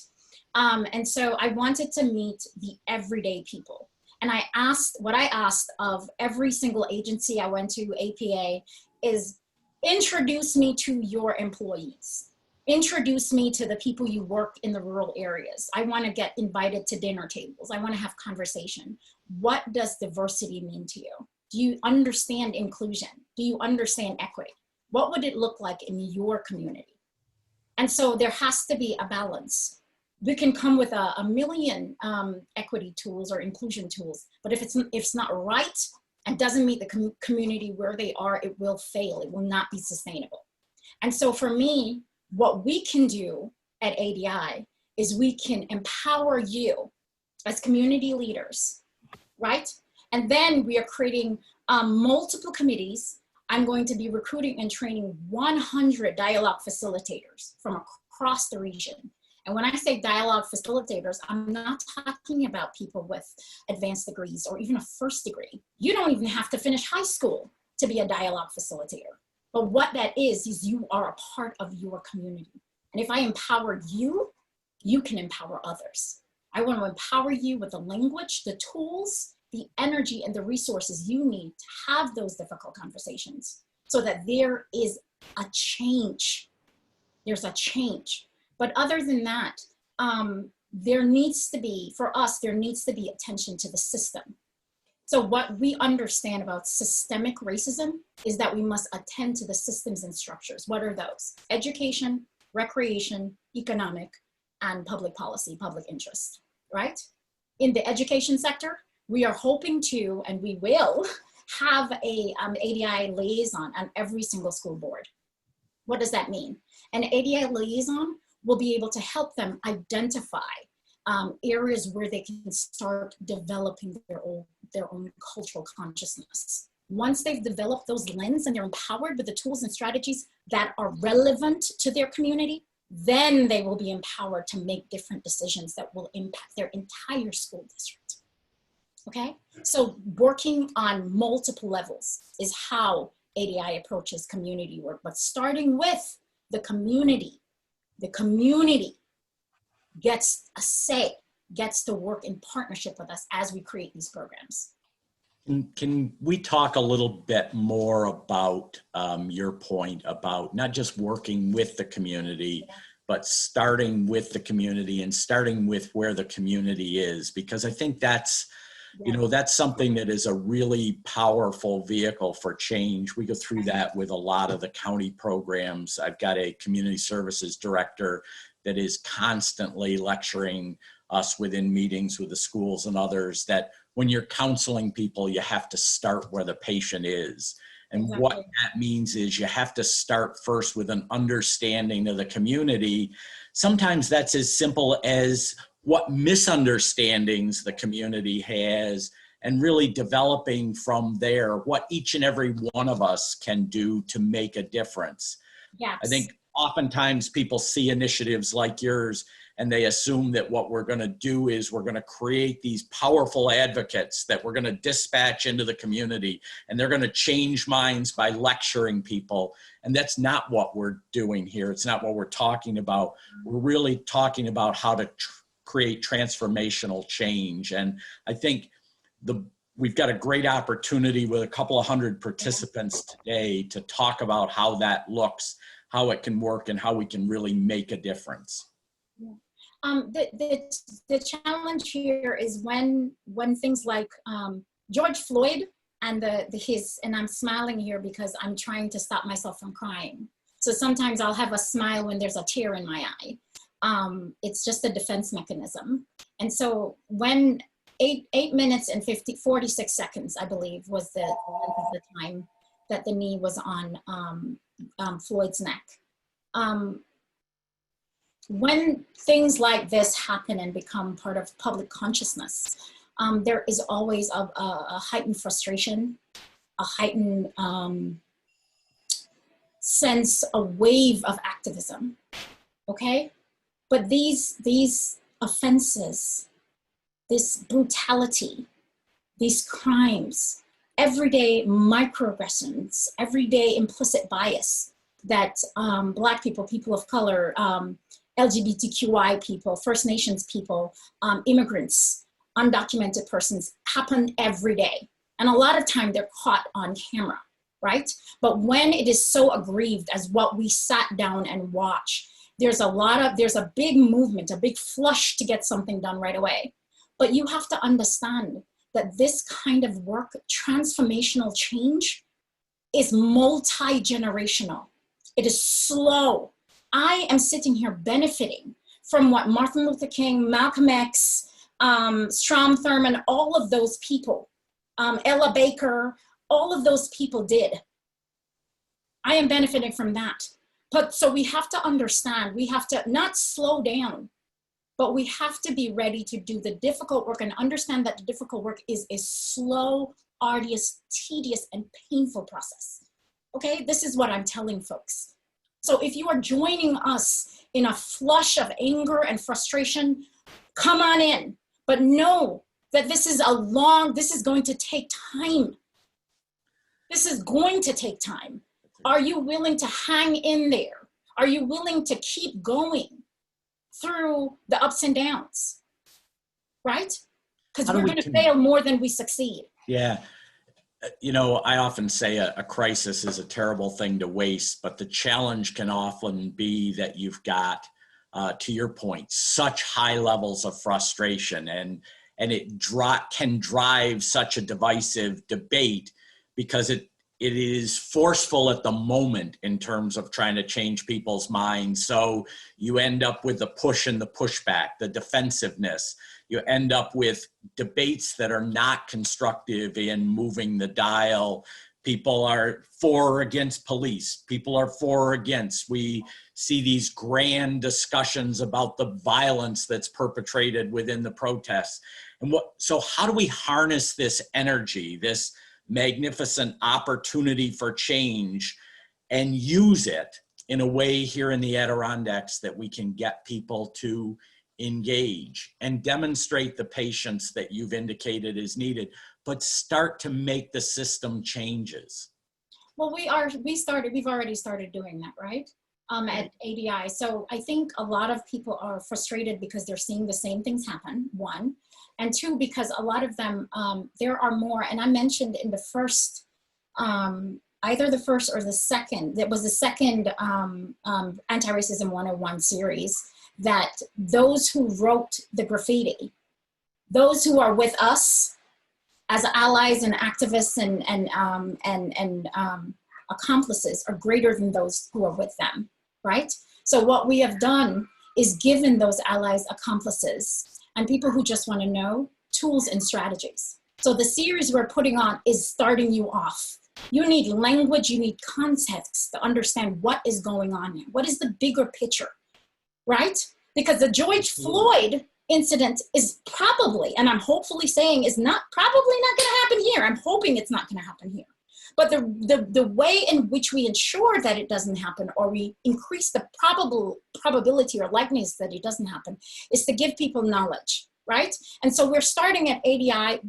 And so I wanted to meet the everyday people. And what I asked of every single agency I went to, APA, is introduce me to your employees. Introduce me to the people you work in the rural areas. I want to get invited to dinner tables. I want to have conversation. What does diversity mean to you? Do you understand inclusion? Do you understand equity? What would it look like in your community? And so there has to be a balance. We can come with a million equity tools or inclusion tools, but if it's not right and doesn't meet the community where they are, it will fail. It will not be sustainable. And so for me, what we can do at ADI is we can empower you as community leaders, right? And then we are creating multiple committees. I'm going to be recruiting and training 100 dialogue facilitators from across the region. And when I say dialogue facilitators, I'm not talking about people with advanced degrees or even a first degree. You don't even have to finish high school to be a dialogue facilitator. But what that is you are a part of your community. And if I empower you, you can empower others. I want to empower you with the language, the tools, the energy, and the resources you need to have those difficult conversations so that there is a change. There's a change. But other than that, there needs to be attention to the system. So what we understand about systemic racism is that we must attend to the systems and structures. What are those? Education, recreation, economic, and public policy, public interest, right? In the education sector, we are hoping to, and we will, have a ADI liaison on every single school board. What does that mean? An ADI liaison will be able to help them identify areas where they can start developing their own cultural consciousness. Once they've developed those lenses and they're empowered with the tools and strategies that are relevant to their community, then they will be empowered to make different decisions that will impact their entire school district. Okay? So working on multiple levels is how ADI approaches community work, but starting with the community gets a say, gets to work in partnership with us as we create these programs. Can we talk a little bit more about your point about not just working with the community, but starting with the community and starting with where the community is? Because I think that's, you know, that's something that is a really powerful vehicle for change. We go through that with a lot of the county programs. I've got a community services director that is constantly lecturing us within meetings with the schools and others that when you're counseling people, you have to start where the patient is. And Exactly. What that means is you have to start first with an understanding of the community. Sometimes that's as simple as what misunderstandings the community has and really developing from there what each and every one of us can do to make a difference. Yes. I think oftentimes people see initiatives like yours and they assume that what we're going to do is we're going to create these powerful advocates that we're going to dispatch into the community and they're going to change minds by lecturing people. And that's not what we're doing here. It's not what we're talking about. We're really talking about how to create transformational change. And I think we've got a great opportunity with a couple of hundred participants today to talk about how that looks, how it can work, and how we can really make a difference. Yeah. The challenge here is when things like George Floyd and and I'm smiling here because I'm trying to stop myself from crying. So sometimes I'll have a smile when there's a tear in my eye. It's just a defense mechanism. And so when 8 minutes and 46 seconds, I believe, was the length of the time that the knee was on Floyd's neck. When things like this happen and become part of public consciousness, there is always a heightened frustration, a heightened sense, a wave of activism, okay? But these offenses, this brutality, these crimes, everyday microaggressions, everyday implicit bias that Black people, people of color, LGBTQI people, First Nations people, immigrants, undocumented persons happen every day. And a lot of time they're caught on camera, right? But when it is so aggrieved as what we sat down and watched, there's a big movement, a big flush to get something done right away. But you have to understand that this kind of work, transformational change, is multi-generational. It is slow. I am sitting here benefiting from what Martin Luther King, Malcolm X, Strom Thurmond, all of those people, Ella Baker, all of those people did. I am benefiting from that. But so we have to understand, we have to not slow down, but we have to be ready to do the difficult work and understand that the difficult work is a slow, arduous, tedious, and painful process. Okay, this is what I'm telling folks. So if you are joining us in a flush of anger and frustration, come on in, but know that this is going to take time. This is going to take time. Are you willing to hang in there? Are you willing to keep going through the ups and downs, right? Because we're going to fail more than we succeed. Yeah. You know, I often say a crisis is a terrible thing to waste, but the challenge can often be that you've got, to your point, such high levels of frustration, and it can drive such a divisive debate because it is forceful at the moment in terms of trying to change people's minds. So you end up with the push and the pushback, the defensiveness. You end up with debates that are not constructive in moving the dial. People are for or against police. People are for or against. We see these grand discussions about the violence that's perpetrated within the protests. And so how do we harness this energy, this magnificent opportunity for change, and use it in a way here in the Adirondacks that we can get people to engage and demonstrate the patience that you've indicated is needed, but start to make the system changes? Well, we've already started doing that, right? At ADI. So I think a lot of people are frustrated because they're seeing the same things happen, one. And two, because a lot of them, there are more, and I mentioned in the first, either the first or the second, that was the second Anti-Racism 101 series, that those who wrote the graffiti, those who are with us as allies and activists and accomplices are greater than those who are with them, right? So what we have done is given those allies, accomplices, and people who just want to know, tools and strategies. So the series we're putting on is starting you off. You need language, you need context to understand what is going on here. What is the bigger picture, right? Because the George Floyd incident is probably, and I'm hopefully saying is probably not going to happen here. I'm hoping it's not going to happen here. But the way in which we ensure that it doesn't happen, or we increase the probability or likeliness that it doesn't happen, is to give people knowledge, right? And so we're starting at ADI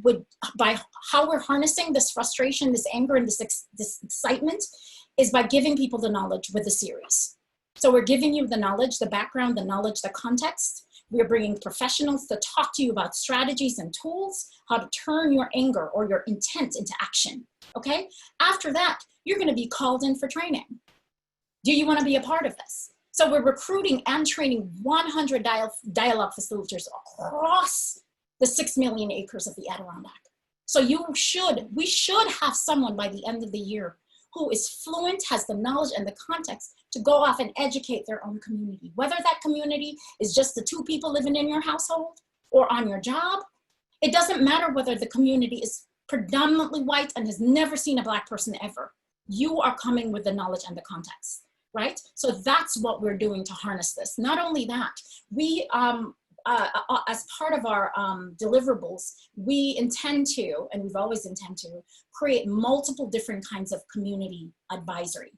by how we're harnessing this frustration, this anger, and this excitement is by giving people the knowledge with the series. So we're giving you the knowledge, the background, the knowledge, the context. We're bringing professionals to talk to you about strategies and tools, how to turn your anger or your intent into action, okay? After that, you're gonna be called in for training. Do you wanna be a part of this? So we're recruiting and training 100 dialogue facilitators across the 6 million acres of the Adirondack. So we should have someone by the end of the year who is fluent, has the knowledge and the context to go off and educate their own community. Whether that community is just the 2 people living in your household or on your job, it doesn't matter whether the community is predominantly white and has never seen a Black person ever. You are coming with the knowledge and the context, right? So that's what we're doing to harness this. Not only that, we, as part of our deliverables, we intend to, and we've always intended to, create multiple different kinds of community advisory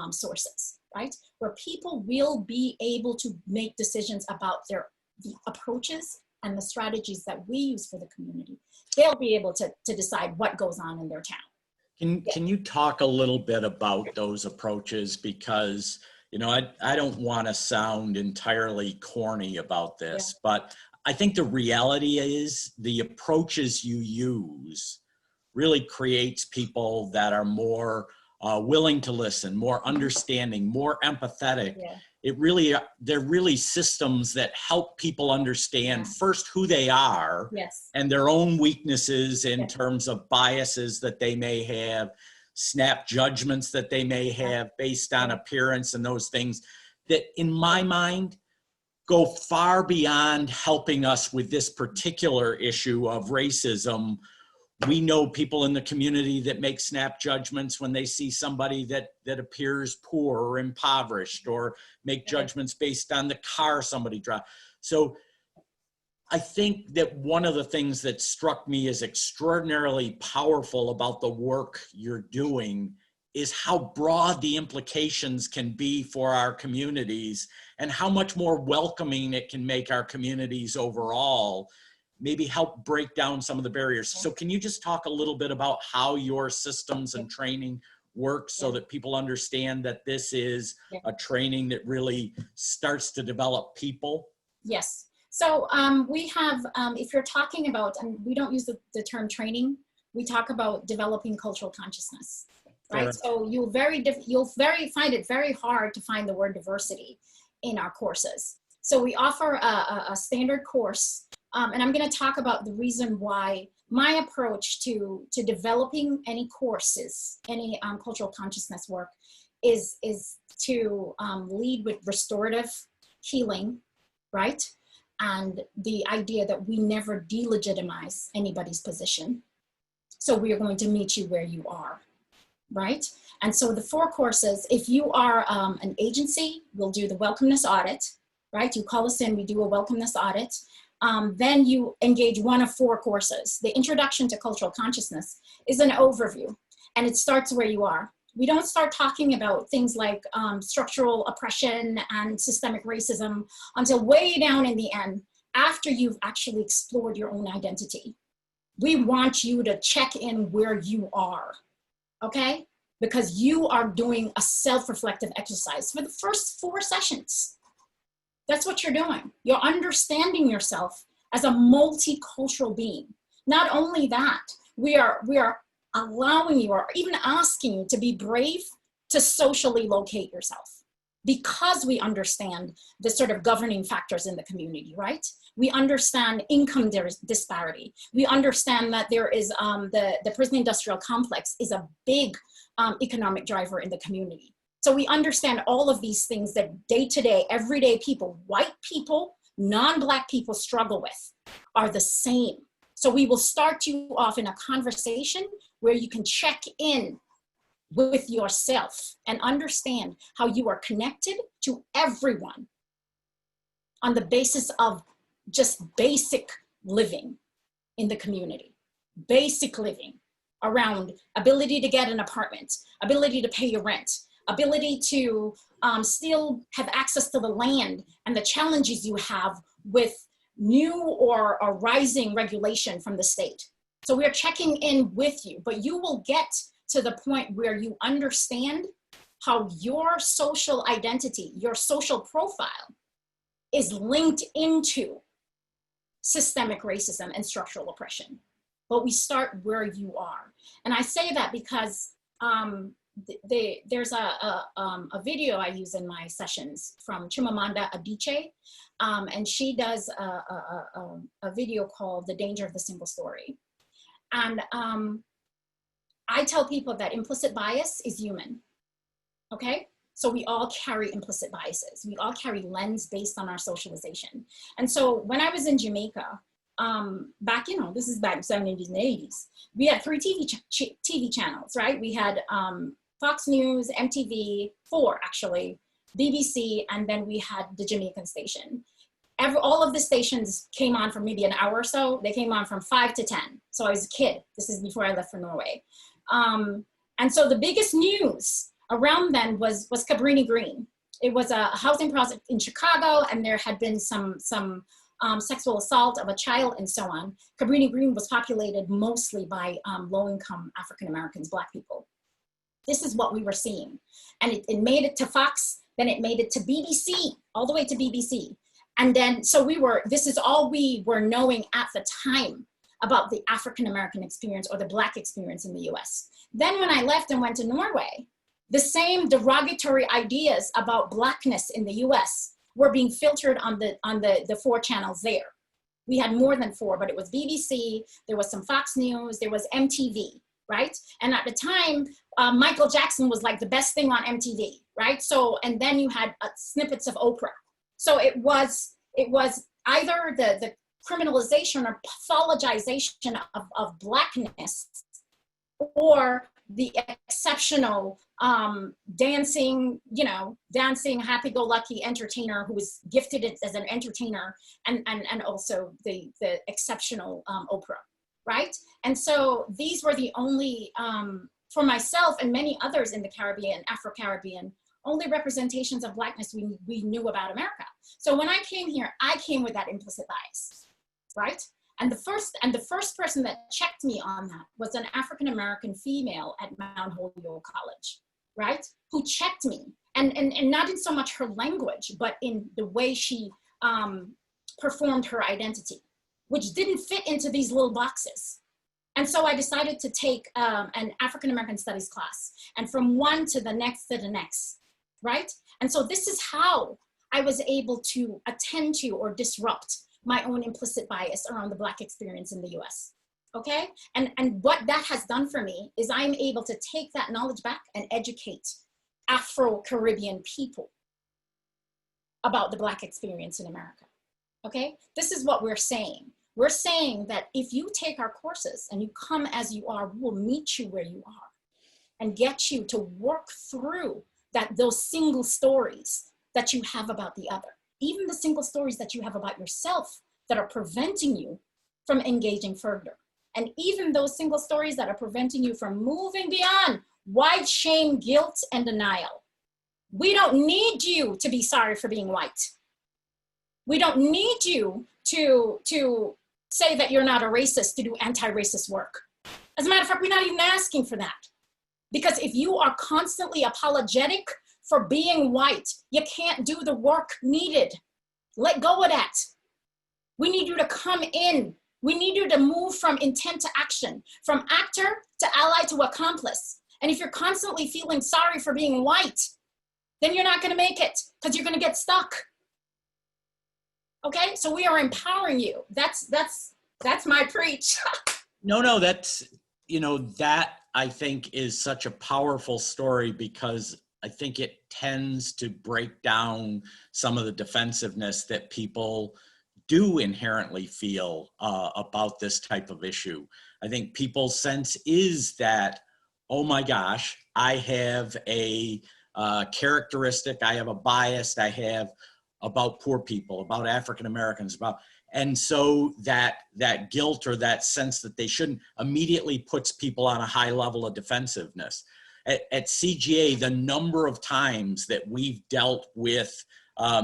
sources, right? Where people will be able to make decisions about the approaches and the strategies that we use for the community. They'll be able to decide what goes on in their town. Can you talk a little bit about those approaches? Because, you know, I don't want to sound entirely corny about this, but I think the reality is the approaches you use really creates people that are more willing to listen, more understanding, more empathetic. Yeah. They're really systems that help people understand Yeah. first who they are Yes. and their own weaknesses in Yeah. terms of biases that they may have, snap judgments that they may have based on appearance, and those things that, in my mind, go far beyond helping us with this particular issue of racism. We know people in the community that make snap judgments when they see somebody that appears poor or impoverished, or make judgments based on the car somebody drives. So I think that one of the things that struck me as extraordinarily powerful about the work you're doing is how broad the implications can be for our communities, and how much more welcoming it can make our communities overall, maybe help break down some of the barriers. So can you just talk a little bit about how your systems and training work so that people understand that this is a training that really starts to develop people? Yes. So we have, if you're talking about, and we don't use the term training, we talk about developing cultural consciousness, right? Sure. So you'll find it very hard to find the word diversity in our courses. So we offer a standard course, and I'm going to talk about the reason why my approach to developing any courses, any cultural consciousness work, is to lead with restorative healing, right? And the idea that we never delegitimize anybody's position. So we are going to meet you where you are, right? And so the 4 courses, if you are an agency, we'll do the welcomeness audit, right? You call us in, we do a welcomeness audit. Then you engage one of 4 courses. The Introduction to Cultural Consciousness is an overview, and it starts where you are. We don't start talking about things like structural oppression and systemic racism until way down in the end, after you've actually explored your own identity. We want you to check in where you are, okay? Because you are doing a self-reflective exercise for the first 4 sessions. That's what you're doing. You're understanding yourself as a multicultural being. Not only that, we are allowing you, or even asking you, to be brave to socially locate yourself, because we understand the sort of governing factors in the community, right? We understand income disparity. We understand that there is the prison industrial complex is a big economic driver in the community. So we understand all of these things that day-to-day, everyday people, white people, non-Black people struggle with, are the same. So we will start you off in a conversation where you can check in with yourself and understand how you are connected to everyone on the basis of just basic living in the community. Basic living around ability to get an apartment, ability to pay your rent, ability to still have access to the land, and the challenges you have with new or rising regulation from the state. So we are checking in with you, but you will get to the point where you understand how your social identity, your social profile, is linked into systemic racism and structural oppression. But we start where you are. And I say that because there's a video I use in my sessions from Chimamanda Adichie, and she does a video called The Danger of the Single Story. And I tell people that implicit bias is human, okay? So we all carry implicit biases. We all carry lens based on our socialization. And so when I was in Jamaica, back, this is back in the 70s and 80s, we had 3 TV channels, right? We had Fox News, MTV, 4 actually, BBC, and then we had the Jamaican station. All of the stations came on for maybe an hour or so. They came on from 5 to 10. So I was a kid. This is before I left for Norway. And so the biggest news around then was Cabrini Green. It was a housing project in Chicago, and there had been some sexual assault of a child and so on. Cabrini Green was populated mostly by low-income African-Americans, Black people. This is what we were seeing. And it made it to Fox, then it made it to BBC, all the way to BBC. And then, so this is all we were knowing at the time about the African-American experience or the Black experience in the US. Then when I left and went to Norway, The same derogatory ideas about Blackness in the US were being filtered on the 4 channels there. We had more than 4, but it was BBC, there was some Fox News, there was MTV, right? And at the time, Michael Jackson was like the best thing on MTV, right? So, and then you had snippets of Oprah. So it was either the criminalization or pathologization of Blackness, or the exceptional dancing happy-go-lucky entertainer who was gifted as an entertainer, and also the exceptional Oprah, right? And so these were the only, for myself and many others in the Caribbean, Afro-Caribbean, only representations of Blackness we knew about America. So when I came here, I came with that implicit bias, right? And the first person that checked me on that was an African-American female at Mount Holyoke College, right? Who checked me, and not in so much her language, but in the way she performed her identity, which didn't fit into these little boxes. And so I decided to take an African-American studies class, and from one to the next, right? And so this is how I was able to attend to or disrupt my own implicit bias around the Black experience in the US, okay? And what that has done for me is I'm able to take that knowledge back and educate Afro-Caribbean people about the Black experience in America, okay? This is what we're saying. We're saying that if you take our courses and you come as you are, we'll meet you where you are and get you to work through those single stories that you have about the other. Even the single stories that you have about yourself that are preventing you from engaging further. And even those single stories that are preventing you from moving beyond white shame, guilt, and denial. We don't need you to be sorry for being white. We don't need you to say that you're not a racist to do anti-racist work. As a matter of fact, we're not even asking for that. Because if you are constantly apologetic for being white, you can't do the work needed. Let go of that. We need you to come in. We need you to move from intent to action, from actor to ally to accomplice. And if you're constantly feeling sorry for being white, then you're not gonna make it because you're gonna get stuck. Okay, so we are empowering you. That's my preach. No, that's, that I think is such a powerful story, because I think it tends to break down some of the defensiveness that people do inherently feel about this type of issue. I think people's sense is that, oh my gosh, I have a characteristic, I have a bias, I have about poor people, about African Americans, and so that guilt or that sense that they shouldn't immediately puts people on a high level of defensiveness. At CGA, the number of times that we've dealt with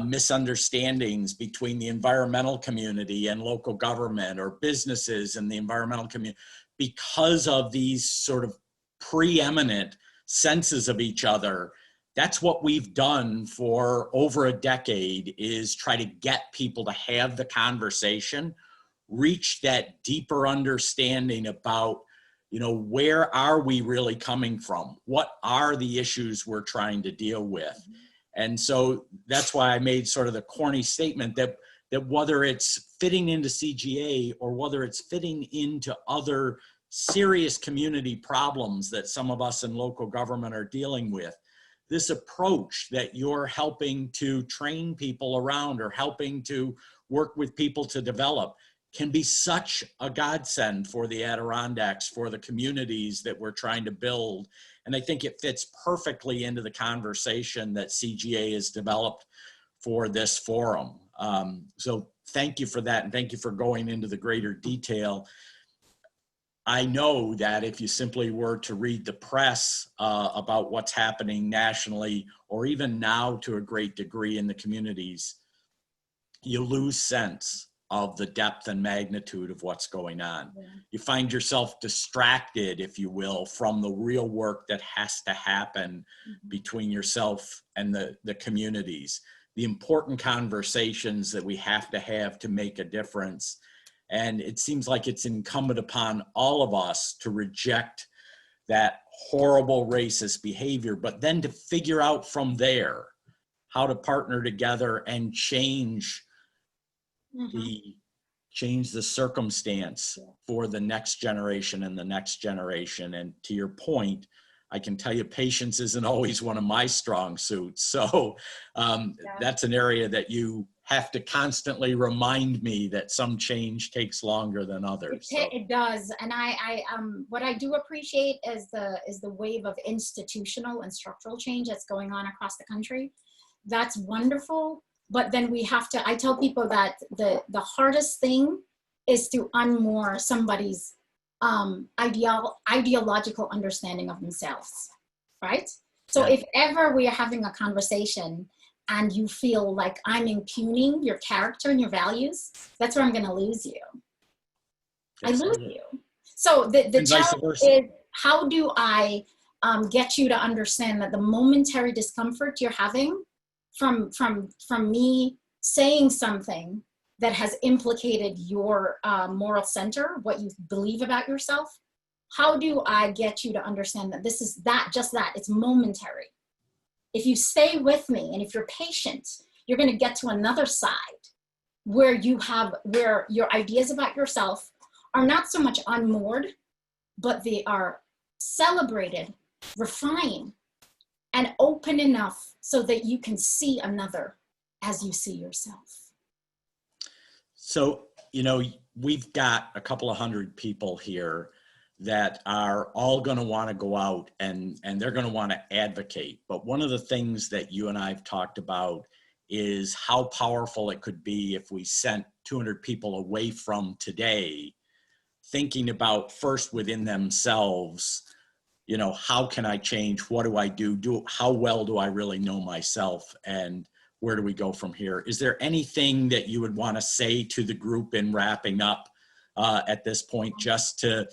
misunderstandings between the environmental community and local government, or businesses and the environmental community, because of these sort of preeminent senses of each other. That's what we've done for over a decade, is try to get people to have the conversation, reach that deeper understanding about, where are we really coming from? What are the issues we're trying to deal with? And so that's why I made sort of the corny statement that whether it's fitting into CGA or whether it's fitting into other serious community problems that some of us in local government are dealing with, this approach that you're helping to train people around or helping to work with people to develop can be such a godsend for the Adirondacks, for the communities that we're trying to build. And I think it fits perfectly into the conversation that CGA has developed for this forum. So thank you for that, and thank you for going into the greater detail. I know that if you simply were to read the press about what's happening nationally, or even now to a great degree in the communities, you lose sense of the depth and magnitude of what's going on. Yeah. You find yourself distracted, if you will, from the real work that has to happen between yourself and the communities, the important conversations that we have to make a difference. And it seems like it's incumbent upon all of us to reject that horrible racist behavior, but then to figure out from there how to partner together and change the circumstance for the next generation and the next generation. And to your point, I can tell you patience isn't always one of my strong suits. So that's an area that you have to constantly remind me that some change takes longer than others. It does. And what I do appreciate is the wave of institutional and structural change that's going on across the country. That's wonderful. But then we have to, I tell people that the hardest thing is to unmoor somebody's ideological understanding of themselves, right? So if ever we are having a conversation and you feel like I'm impugning your character and your values, that's where I'm going to lose you. I lose you. So the challenge is, how do I get you to understand that the momentary discomfort you're having from me saying something that has implicated your moral center, what you believe about yourself, how do I get you to understand that this is just that, it's momentary. If you stay with me and if you're patient, you're going to get to another side where your ideas about yourself are not so much unmoored, but they are celebrated, refined, and open enough so that you can see another as you see yourself. So, we've got a couple of hundred people here that are all going to want to go out and they're going to want to advocate. But one of the things that you and I have talked about is how powerful it could be if we sent 200 people away from today, thinking about first within themselves, how can I change? What do I do? How well do I really know myself? And where do we go from here? Is there anything that you would want to say to the group in wrapping up at this point, just to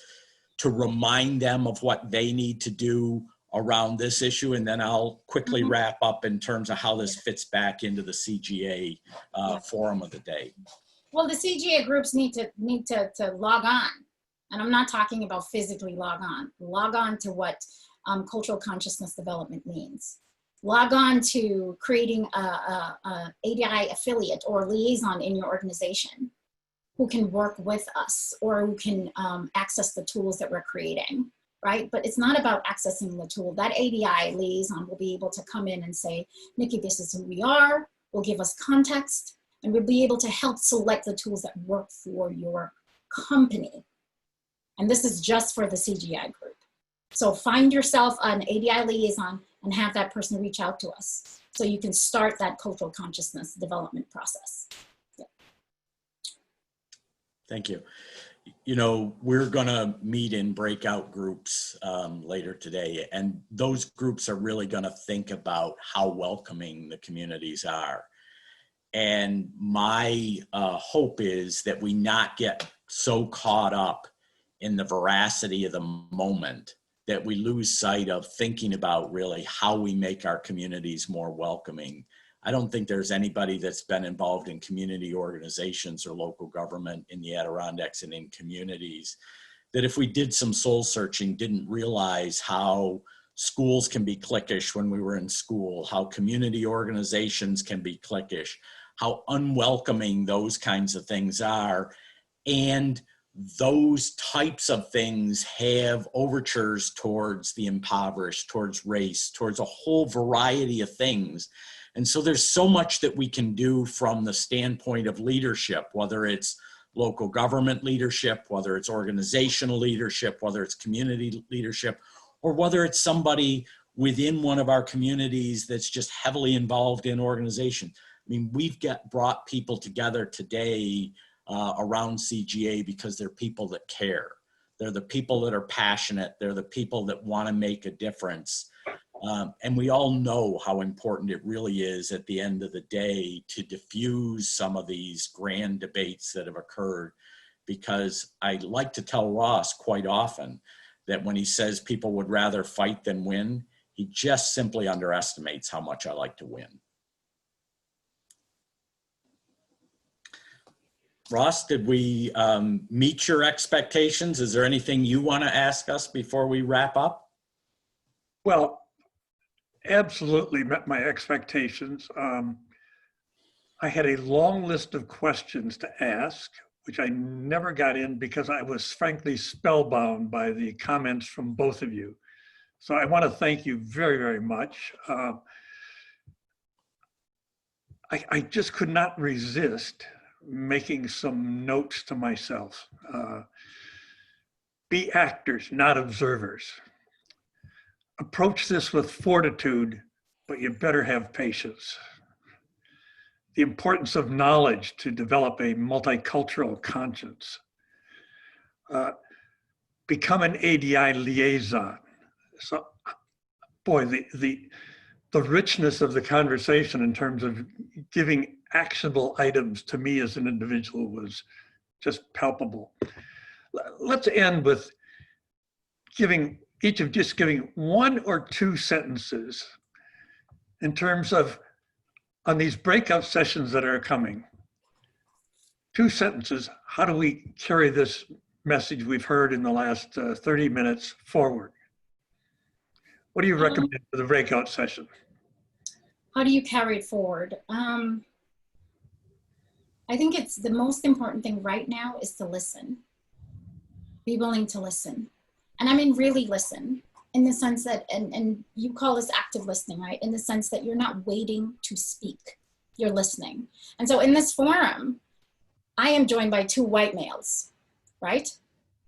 remind them of what they need to do around this issue? And then I'll quickly wrap up in terms of how this fits back into the CGA forum of the day. Well, the CGA groups need to log on. And I'm not talking about physically log on to what cultural consciousness development means. Log on to creating a ADI affiliate or liaison in your organization who can work with us or who can access the tools that we're creating, right? But it's not about accessing the tool. That ADI liaison will be able to come in and say, Nikki, this is who we are, will give us context, and we'll be able to help select the tools that work for your company. And this is just for the CGI group. So find yourself an ADI liaison and have that person reach out to us so you can start that cultural consciousness development process. Thank you. We're going to meet in breakout groups later today, and those groups are really going to think about how welcoming the communities are. And my hope is that we not get so caught up in the veracity of the moment that we lose sight of thinking about really how we make our communities more welcoming. I don't think there's anybody that's been involved in community organizations or local government in the Adirondacks and in communities that, if we did some soul searching, didn't realize how schools can be cliquish when we were in school, how community organizations can be cliquish, how unwelcoming those kinds of things are. And those types of things have overtures towards the impoverished, towards race, towards a whole variety of things. And so there's so much that we can do from the standpoint of leadership, whether it's local government leadership, whether it's organizational leadership, whether it's community leadership, or whether it's somebody within one of our communities that's just heavily involved in organization. I mean, we've brought people together today around CGA because they're people that care. They're the people that are passionate. They're the people that want to make a difference. And we all know how important it really is at the end of the day to diffuse some of these grand debates that have occurred, because I like to tell Ross quite often that when he says people would rather fight than win, he just simply underestimates how much I like to win. Ross, did we meet your expectations? Is there anything you want to ask us before we wrap up? Well, absolutely met my expectations. I had a long list of questions to ask, which I never got in because I was frankly spellbound by the comments from both of you. So I want to thank you very, very much. I just could not resist making some notes to myself. Be actors, not observers. Approach this with fortitude, but you better have patience. The importance of knowledge to develop a multicultural conscience. Become an ADI liaison. So, boy, the richness of the conversation in terms of giving actionable items to me as an individual was just palpable. Let's end with giving one or two sentences in terms of, on these breakout sessions that are coming, 2 sentences, how do we carry this message we've heard in the last 30 minutes forward? What do you recommend for the breakout session? How do you carry it forward? I think it's the most important thing right now is to listen. Be willing to listen. And I mean, really listen in the sense that, and you call this active listening, right? In the sense that you're not waiting to speak, you're listening. And so in this forum, I am joined by 2 white males, right?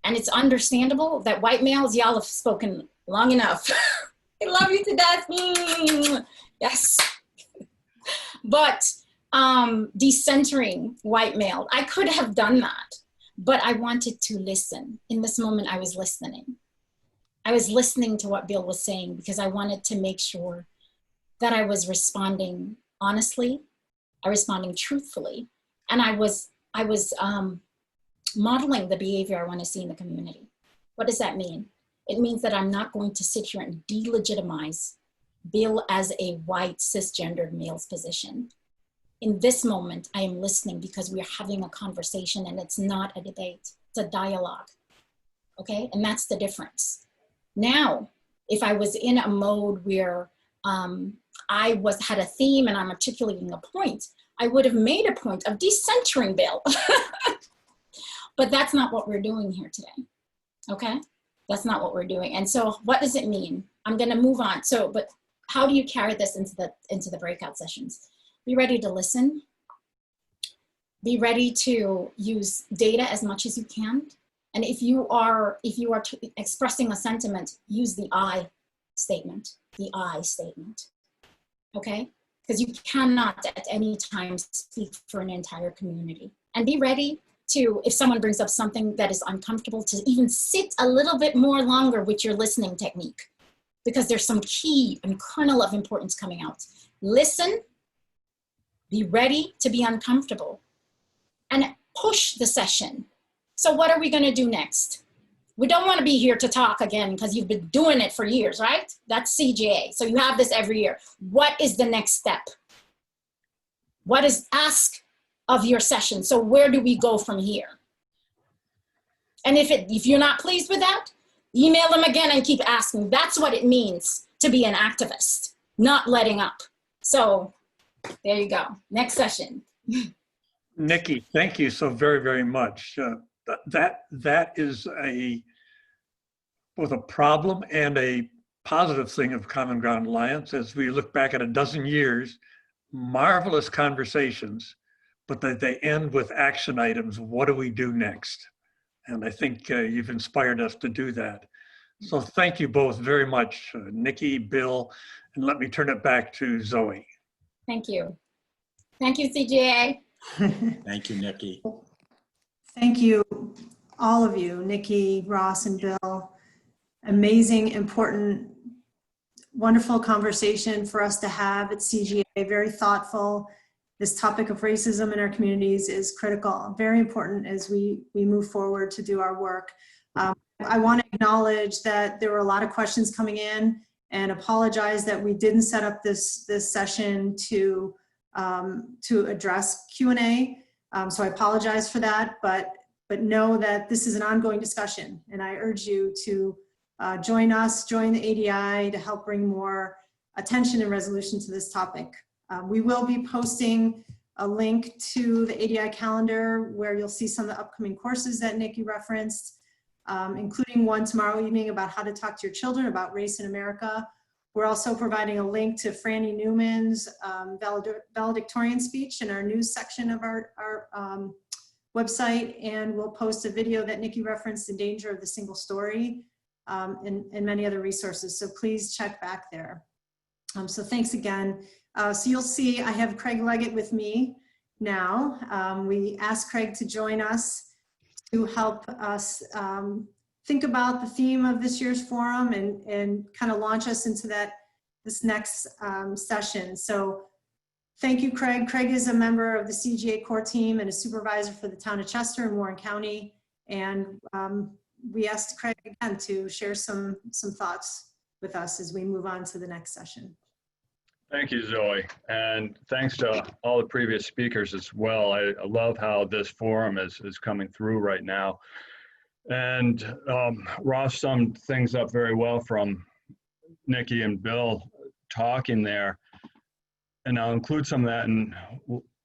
And it's understandable that white males, y'all have spoken long enough. I love you to death. Yes. But decentering white male, I could have done that, but I wanted to listen. In this moment, I was listening. I was listening to what Bill was saying because I wanted to make sure that I was responding honestly, I was responding truthfully, and I was modeling the behavior I want to see in the community. What does that mean? It means that I'm not going to sit here and delegitimize Bill as a white cisgendered male's position. In this moment, I am listening because we are having a conversation and it's not a debate, it's a dialogue, okay? And that's the difference. Now, if I was in a mode where I had a theme and I'm articulating a point, I would have made a point of decentering Bill. But that's not what we're doing here today, okay? That's not what we're doing. And so what does it mean? I'm gonna move on. So, but how do you carry this into the breakout sessions? Be ready to listen. Be ready to use data as much as you can. And if you are expressing a sentiment, use the I statement, okay? Because you cannot at any time speak for an entire community. And be ready to, if someone brings up something that is uncomfortable, to even sit a little bit more longer with your listening technique, because there's some key and kernel of importance coming out. Listen, be ready to be uncomfortable, and push the session. So what are we gonna do next? We don't wanna be here to talk again because you've been doing it for years, right? That's CGA, so you have this every year. What is the next step? What is ask of your session? So where do we go from here? And if you're not pleased with that, email them again and keep asking. That's what it means to be an activist, not letting up. So there you go, next session. Nikki, thank you so very, very much. That is both a problem and a positive thing of Common Ground Alliance. As we look back at a dozen years, marvelous conversations, but that they end with action items. What do we do next? And I think you've inspired us to do that. So thank you both very much, Nikki, Bill, and let me turn it back to Zoe. Thank you. Thank you, CGA. Thank you, Nikki. Thank you, all of you, Nikki, Ross, and Bill. Amazing, important, wonderful conversation for us to have at CGA, very thoughtful. This topic of racism in our communities is critical, very important as we move forward to do our work. I want to acknowledge that there were a lot of questions coming in and apologize that we didn't set up this session to address Q&A. So I apologize for that, but know that this is an ongoing discussion, and I urge you to join us, join the ADI to help bring more attention and resolution to this topic. We will be posting a link to the ADI calendar where you'll see some of the upcoming courses that Nikki referenced, including one tomorrow evening about how to talk to your children about race in America. We're also providing a link to Franny Newman's valedictorian speech in our news section of our website, and we'll post a video that Nikki referenced, In Danger of the Single Story, and many other resources. So please check back there. So thanks again. So you'll see I have Craig Leggett with me now. We asked Craig to join us to help us think about the theme of this year's forum and kind of launch us into this next session. So thank you, Craig. Craig is a member of the CGA Core Team and a supervisor for the town of Chester in Warren County. And we asked Craig again to share some thoughts with us as we move on to the next session. Thank you, Zoe, and thanks to all the previous speakers as well. I love how this forum is coming through right now. And Ross summed things up very well from Nikki and Bill talking there. And I'll include some of that in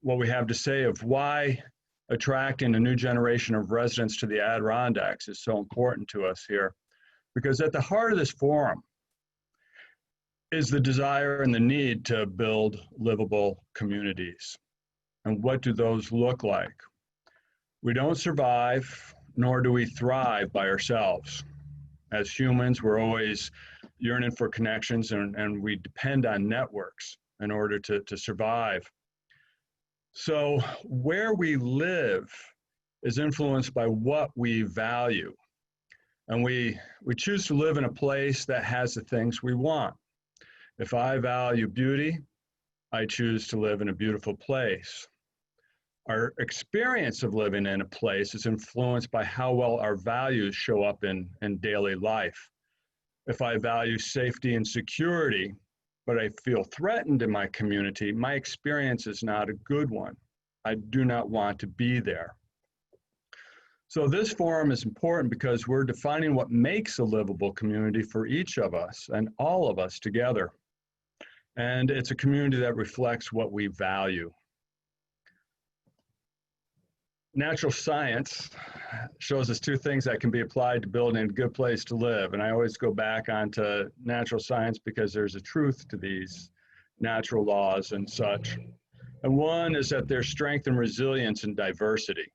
what we have to say of why attracting a new generation of residents to the Adirondacks is so important to us here. Because at the heart of this forum is the desire and the need to build livable communities. And what do those look like? We don't survive, nor do we thrive by ourselves. As humans, we're always yearning for connections, and we depend on networks in order to survive. So where we live is influenced by what we value. And we choose to live in a place that has the things we want. If I value beauty, I choose to live in a beautiful place. Our experience of living in a place is influenced by how well our values show up in daily life. If I value safety and security, but I feel threatened in my community, my experience is not a good one. I do not want to be there. So this forum is important because we're defining what makes a livable community for each of us and all of us together. And it's a community that reflects what we value. Natural science shows us two things that can be applied to building a good place to live. And I always go back onto natural science because there's a truth to these natural laws and such. And one is that there's strength and resilience in diversity.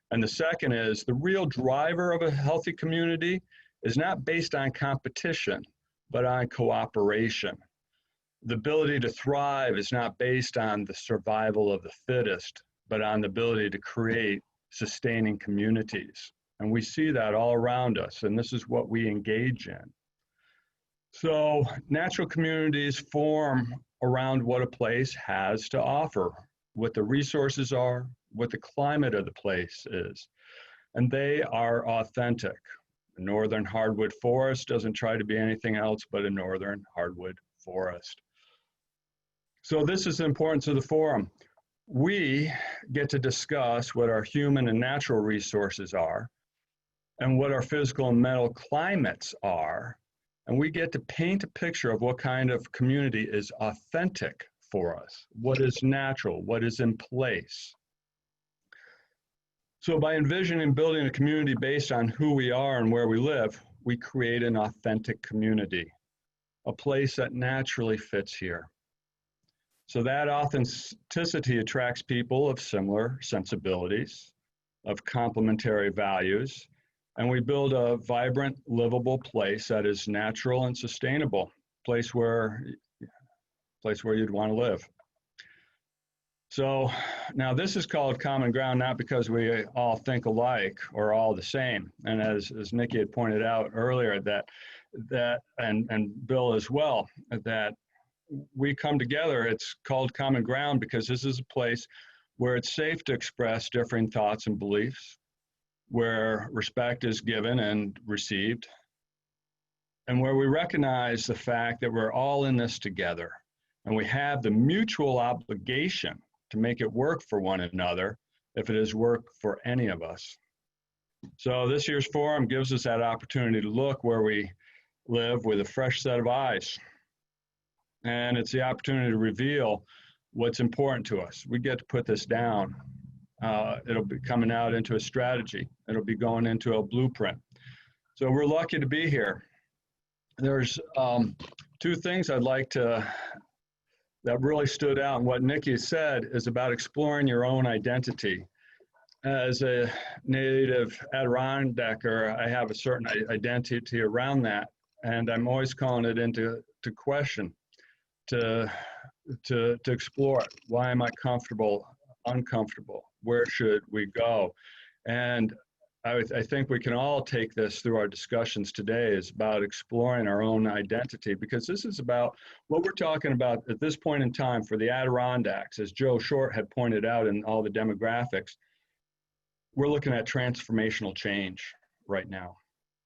And the second is the real driver of a healthy community is not based on competition, but on cooperation. The ability to thrive is not based on the survival of the fittest, but on the ability to create sustaining communities. And we see that all around us, and this is what we engage in. So natural communities form around what a place has to offer, what the resources are, what the climate of the place is, and they are authentic. A northern hardwood forest doesn't try to be anything else but a northern hardwood forest. So this is the importance of the forum. We get to discuss what our human and natural resources are and what our physical and mental climates are. And we get to paint a picture of what kind of community is authentic for us, what is natural, what is in place. So by envisioning building a community based on who we are and where we live, we create an authentic community, a place that naturally fits here. So that authenticity attracts people of similar sensibilities, of complementary values, and we build a vibrant, livable place that is natural and sustainable, place where you'd want to live. So now this is called common ground, not because we all think alike or all the same. And as Nikki had pointed out earlier, and Bill as well, that we come together, it's called common ground because this is a place where it's safe to express differing thoughts and beliefs, where respect is given and received, and where we recognize the fact that we're all in this together, and we have the mutual obligation to make it work for one another if it is work for any of us. So this year's forum gives us that opportunity to look where we live with a fresh set of eyes. And it's the opportunity to reveal what's important to us. We get to put this down. It'll be coming out into a strategy. It'll be going into a blueprint. So we're lucky to be here. There's two things I'd like to, that really stood out, and what Nikki said is about exploring your own identity. As a native Adirondacker, I have a certain identity around that, and I'm always calling it into question, to explore it. Why am I comfortable, uncomfortable? Where should we go? And I think we can all take this through our discussions today, is about exploring our own identity, because this is about what we're talking about at this point in time for the Adirondacks. As Joe Short had pointed out in all the demographics, we're looking at transformational change right now.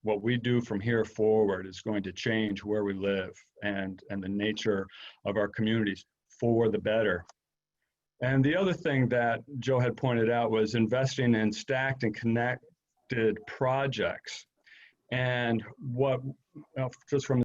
What we do from here forward is going to change where we live and the nature of our communities for the better. And the other thing that Joe had pointed out was investing in stacked and connected projects. And what, just from